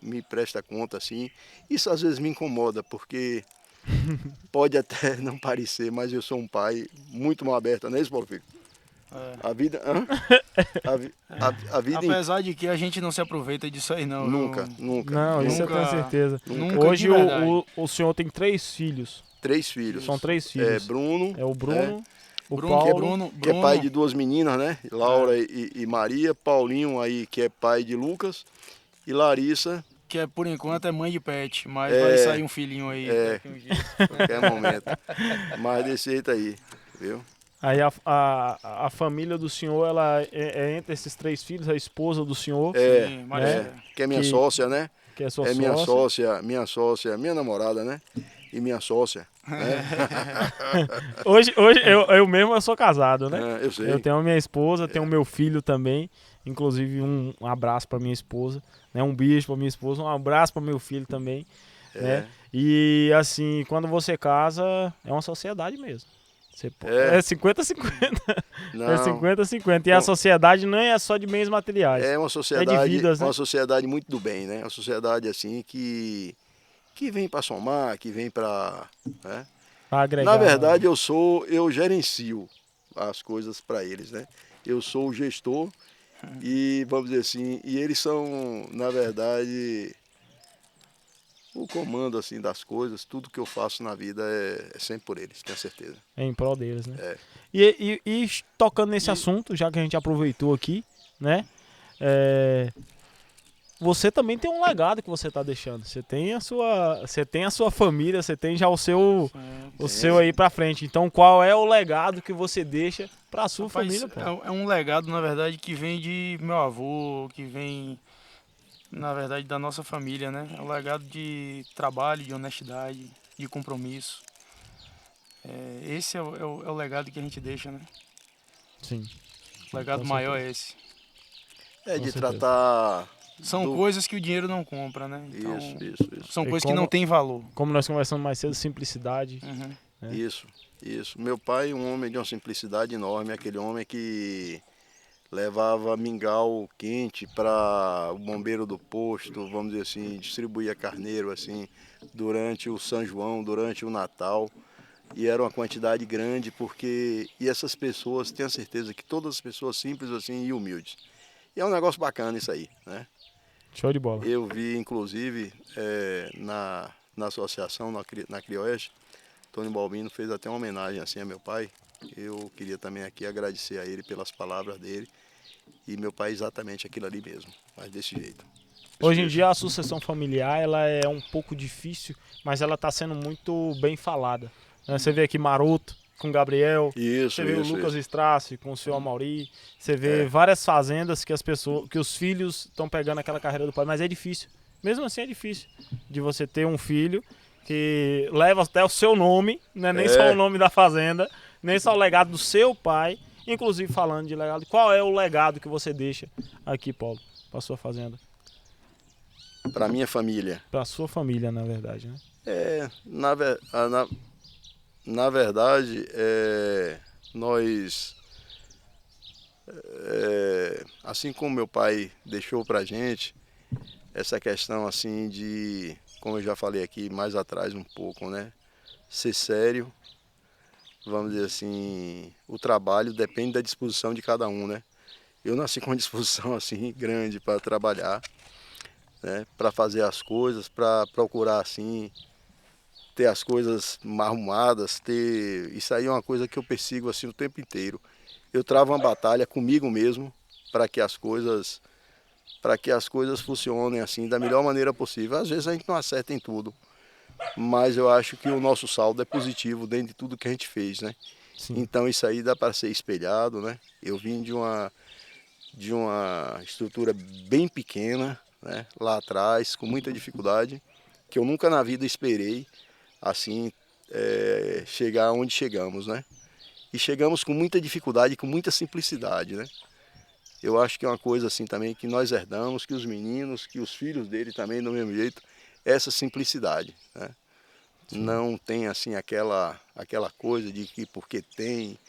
me prestam conta assim. Isso às vezes me incomoda, porque pode até não parecer, mas eu sou um pai muito mal aberto, não é isso, Paulo Filho? A vida... a vida Apesar de que a gente não se aproveita disso aí, não. Nunca. Não, isso eu tenho certeza. Nunca. Hoje o senhor tem 3 filhos. 3 filhos. São 3 filhos. Bruno. É o Bruno, o Bruno, Paulo, que é pai de 2 meninas, né? Laura e Maria. Paulinho aí, que é pai de Lucas. E Larissa, que por enquanto é mãe de pet, mas vai sair um filhinho aí daqui uns dias. Qualquer momento. Mas desse jeito aí, viu? Aí a família do senhor, ela é entre esses 3 filhos, a esposa do senhor. Sim, mas que é minha sócia, né? Que é sua sócia. Minha sócia, minha namorada, né? E minha sócia. Né? hoje eu mesmo sou casado, né? Eu sei. Eu tenho a minha esposa, tenho o meu filho também. Inclusive um abraço para minha esposa, né? Um beijo para minha esposa, um abraço para meu filho também, né? E assim, quando você casa, é uma sociedade mesmo. É 50-50. É 50-50. E a sociedade não é só de bens materiais. É uma sociedade, de vidas, né? Uma sociedade muito do bem, né? Uma sociedade assim que vem para somar, que vem para, né? Agregar. Na verdade, eu gerencio as coisas para eles, né? Eu sou o gestor e vamos dizer assim, e eles são, na verdade, o comando assim das coisas. Tudo que eu faço na vida é sempre por eles, tenho certeza. É em prol deles, né? E tocando nesse assunto, já que a gente aproveitou aqui, né? Você também tem um legado que você está deixando. Você tem a sua família, você tem já o seu aí para frente. Então, qual é o legado que você deixa para a sua família? Pô? É um legado, na verdade, que vem de meu avô, que vem, na verdade, da nossa família, né? É um legado de trabalho, de honestidade, de compromisso. Esse é o legado que a gente deixa, né? Sim. O legado maior é esse. De tratar... São coisas que o dinheiro não compra, né? Então, isso. São coisas que não têm valor. Como nós conversamos mais cedo, simplicidade. Uhum. Né? Isso. Isso. Meu pai, um homem de uma simplicidade enorme, aquele homem que levava mingau quente para o bombeiro do posto, vamos dizer assim, distribuía carneiro assim durante o São João, durante o Natal. E era uma quantidade grande, e essas pessoas, tenho certeza que todas as pessoas simples assim e humildes. E é um negócio bacana isso aí, né? Show de bola. Eu vi, inclusive, na associação, na Crioeste, Tony Balbino fez até uma homenagem assim a meu pai. Eu queria também aqui agradecer a ele pelas palavras dele. E meu pai é exatamente aquilo ali mesmo, mas desse jeito. Hoje em dia a sucessão familiar ela é um pouco difícil, mas ela está sendo muito bem falada. Você vê aqui Maroto com Gabriel, você vê o Lucas Strasse com o senhor Amauri, você vê várias fazendas que os filhos estão pegando aquela carreira do pai, mas é difícil. Mesmo assim é difícil de você ter um filho que leva até o seu nome, não é nem só o nome da fazenda, nem só o legado do seu pai. Inclusive falando de legado, qual é o legado que você deixa aqui, Paulo, para sua fazenda? Para minha família. Para sua família, na verdade, né? Na verdade, nós, assim como meu pai deixou para a gente, essa questão assim de, como eu já falei aqui mais atrás um pouco, né? Ser sério, vamos dizer assim, o trabalho depende da disposição de cada um, né? Eu nasci com uma disposição assim grande para trabalhar, né? Para fazer as coisas, para procurar assim ter as coisas arrumadas, isso aí é uma coisa que eu persigo assim o tempo inteiro. Eu travo uma batalha comigo mesmo para que as coisas funcionem assim da melhor maneira possível. Às vezes a gente não acerta em tudo, mas eu acho que o nosso saldo é positivo dentro de tudo que a gente fez, né? Sim. Então isso aí dá para ser espelhado, né? Eu vim de uma estrutura bem pequena, né? Lá atrás, com muita dificuldade, que eu nunca na vida esperei assim chegar onde chegamos, né? E chegamos com muita dificuldade, com muita simplicidade, né? Eu acho que é uma coisa assim também que nós herdamos, que os meninos, que os filhos dele também do mesmo jeito, essa simplicidade, né? Sim. Não tem assim aquela coisa de que porque tem,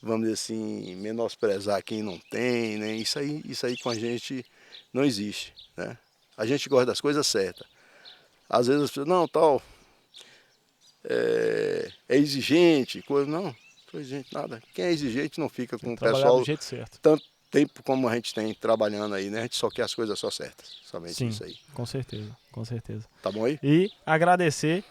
vamos dizer assim, menosprezar quem não tem, né? Isso aí com a gente não existe, né? A gente gosta das coisas certas. Às vezes as pessoas, não, tal, é exigente, coisa, não sou exigente nada. Quem é exigente não fica com o pessoal do jeito certo. Tanto tempo como a gente tem trabalhando aí, né? A gente só quer as coisas só certas, somente. Sim, isso aí. Com certeza, com certeza. Tá bom aí? E agradecer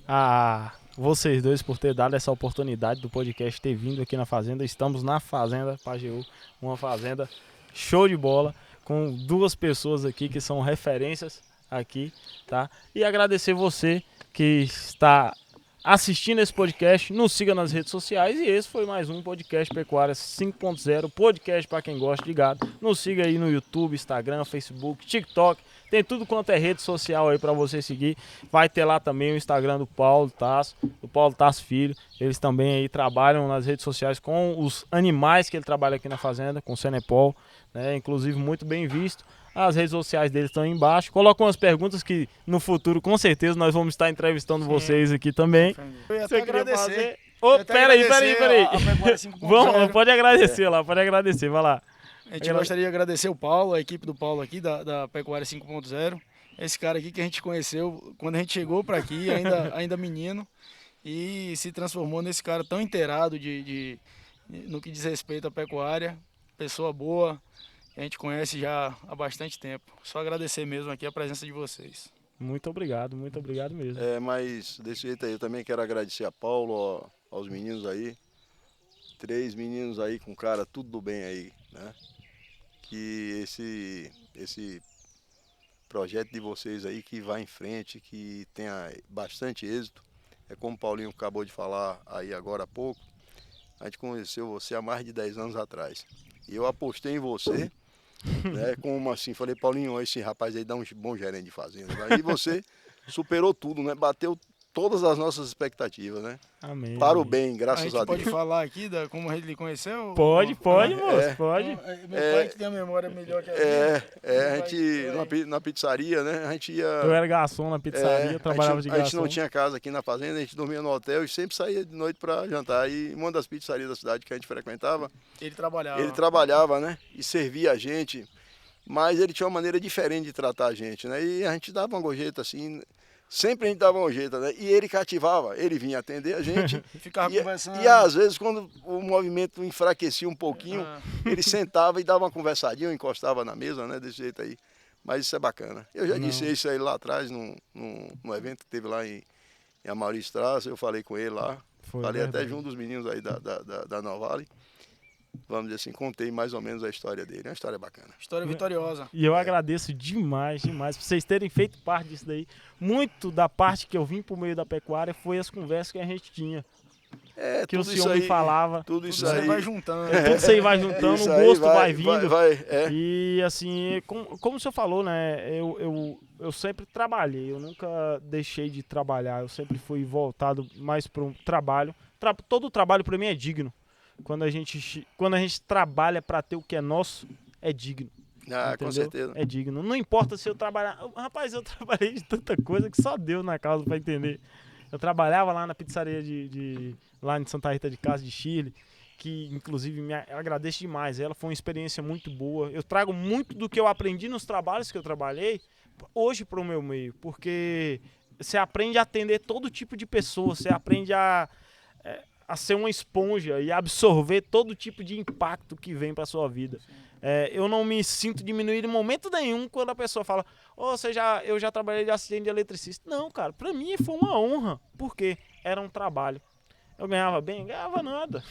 a vocês dois por ter dado essa oportunidade do podcast ter vindo aqui na fazenda. Estamos na Fazenda Pajeú, uma fazenda show de bola, com duas pessoas aqui que são referências aqui, tá? E agradecer você que está assistindo esse podcast, nos siga nas redes sociais e esse foi mais um podcast Pecuária 5.0, podcast para quem gosta de gado. Nos siga aí no YouTube, Instagram, Facebook, TikTok, tem tudo quanto é rede social aí para você seguir. Vai ter lá também o Instagram do Paulo Tasso Filho. Eles também aí trabalham nas redes sociais com os animais que ele trabalha aqui na fazenda, com o Senepol, né? Inclusive muito bem visto. As redes sociais deles estão aí embaixo. Coloca umas perguntas que no futuro, com certeza, nós vamos estar entrevistando vocês aqui também. Eu ia até agradecer. Peraí. Vamos, pode agradecer lá, pode agradecer, vai lá. A gente gostaria de agradecer o Paulo, a equipe do Paulo aqui, da Pecuária 5.0. Esse cara aqui que a gente conheceu quando a gente chegou para aqui, ainda menino, e se transformou nesse cara tão inteirado no que diz respeito à pecuária. Pessoa boa, que a gente conhece já há bastante tempo. Só agradecer mesmo aqui a presença de vocês. Muito obrigado mesmo. Mas desse jeito aí eu também quero agradecer a Paulo, aos meninos aí. 3 meninos aí com cara tudo do bem aí, né? Que esse projeto de vocês aí que vá em frente, que tenha bastante êxito. É como o Paulinho acabou de falar aí agora há pouco. A gente conheceu você há mais de 10 anos atrás. E eu apostei em você, né? Como assim, falei, Paulinho, esse rapaz aí dá um bom gerente de fazenda. Aí você superou tudo, né? Bateu todas as nossas expectativas, né? Amém. Para o bem, graças a Deus. Pode falar aqui como ele conheceu? Pode, moço, pode. Meu pai que tem a memória melhor que a minha. A gente, na pizzaria, né? A gente ia... Eu era garçom na pizzaria, trabalhava de garçom. A gente não tinha casa aqui na fazenda, a gente dormia no hotel e sempre saía de noite para jantar. E uma das pizzarias da cidade que a gente frequentava... Ele trabalhava. Ele trabalhava, né? E servia a gente, mas ele tinha uma maneira diferente de tratar a gente, né? E a gente dava uma gorjeta assim... Sempre a gente dava um jeito, né? E ele cativava, ele vinha atender a gente. Ficava conversando. E às vezes, quando o movimento enfraquecia um pouquinho, ele sentava e dava uma conversadinha, encostava na mesa, né? Desse jeito aí. Mas isso é bacana. Eu já disse isso aí lá atrás, num evento que teve lá em Amaury Strass, eu falei com ele lá. Falei até junto dos meninos aí da Novale. Vamos dizer assim, contei mais ou menos a história dele. É uma história bacana. História vitoriosa. E eu agradeço demais por vocês terem feito parte disso daí. Muito da parte que eu vim por meio da pecuária foi as conversas que a gente tinha. Que o senhor me falava. Tudo isso aí vai juntando. Tudo isso aí vai juntando, o gosto vai vindo. É. E assim, como o senhor falou, né? Eu sempre trabalhei, eu nunca deixei de trabalhar. Eu sempre fui voltado mais para o trabalho. Todo trabalho para mim é digno. Quando a gente trabalha para ter o que é nosso, é digno. Ah, com certeza. É digno. Não importa se eu trabalhar... Rapaz, eu trabalhei de tanta coisa que só Deus na causa para entender. Eu trabalhava lá na pizzaria lá em Santa Rita de Cássia, de Chile, que inclusive eu agradeço demais. Ela foi uma experiência muito boa. Eu trago muito do que eu aprendi nos trabalhos que eu trabalhei hoje para o meu meio, porque você aprende a atender todo tipo de pessoa, você aprende a ser uma esponja e absorver todo tipo de impacto que vem para sua vida. Eu não me sinto diminuído em momento nenhum quando a pessoa fala: eu já trabalhei de assistente de eletricista. Não, cara, para mim foi uma honra, porque era um trabalho. Eu ganhava bem? Ganhava nada.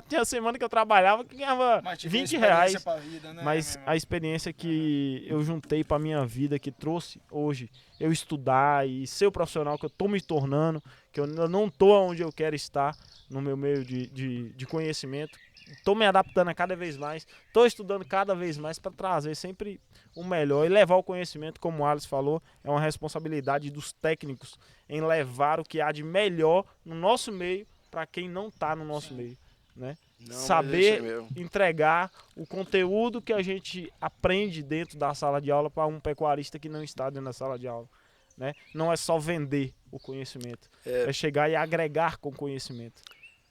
Tinha semana que eu trabalhava que ganhava R$20. Vida, né? Mas a experiência que eu juntei para minha vida, que trouxe hoje eu estudar e ser o profissional que eu tô me tornando, que eu não tô onde eu quero estar no meu meio de conhecimento. Estou me adaptando a cada vez mais, estou estudando cada vez mais para trazer sempre o melhor e levar o conhecimento, como o Alisson falou, é uma responsabilidade dos técnicos em levar o que há de melhor no nosso meio para quem não está no nosso meio, né? Saber entregar o conteúdo que a gente aprende dentro da sala de aula para um pecuarista que não está dentro da sala de aula, né? Não é só vender o conhecimento, é chegar e agregar com conhecimento.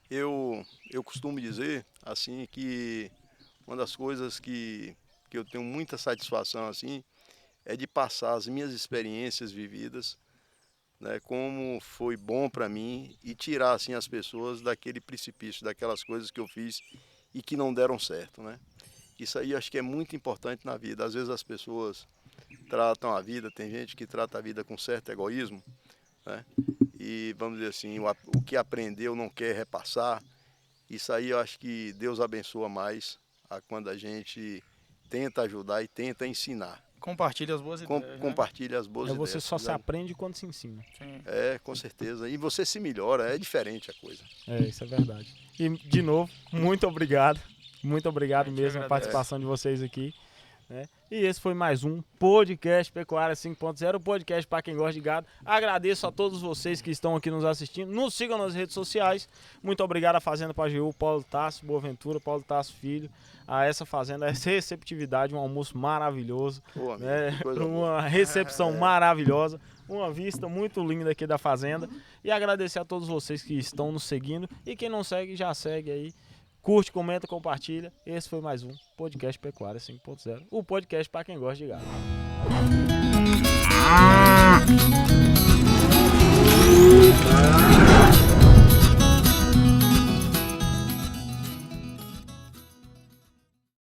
Eu costumo dizer assim que uma das coisas que eu tenho muita satisfação assim é de passar as minhas experiências vividas, né, como foi bom para mim, e tirar assim as pessoas daquele precipício, daquelas coisas que eu fiz e que não deram certo, né? Isso aí eu acho que é muito importante na vida. Às vezes as pessoas tratam a vida, tem gente que trata a vida com certo egoísmo, né? E vamos dizer assim, o que aprendeu não quer repassar. Isso aí eu acho que Deus abençoa mais quando a gente tenta ajudar e tenta ensinar. Compartilha as boas ideias. Compartilha as boas ideias. Você só se aprende quando se ensina. Sim. Com certeza. E você se melhora, é diferente a coisa. Isso é verdade. E, de novo, muito obrigado. Muito obrigado mesmo a participação de vocês aqui, né? E esse foi mais um podcast Pecuária 5.0, podcast para quem gosta de gado. Agradeço a todos vocês que estão aqui nos assistindo. Nos sigam nas redes sociais. Muito obrigado à Fazenda Pajeú, Paulo Tasso, Boaventura, Paulo Tasso Filho, a essa fazenda, essa receptividade, um almoço maravilhoso, né? Uma recepção maravilhosa, uma vista muito linda aqui da fazenda. E agradecer a todos vocês que estão nos seguindo. E quem não segue, já segue aí. Curte, comenta, compartilha. Esse foi mais um podcast Pecuária 5.0. O podcast para quem gosta de gado.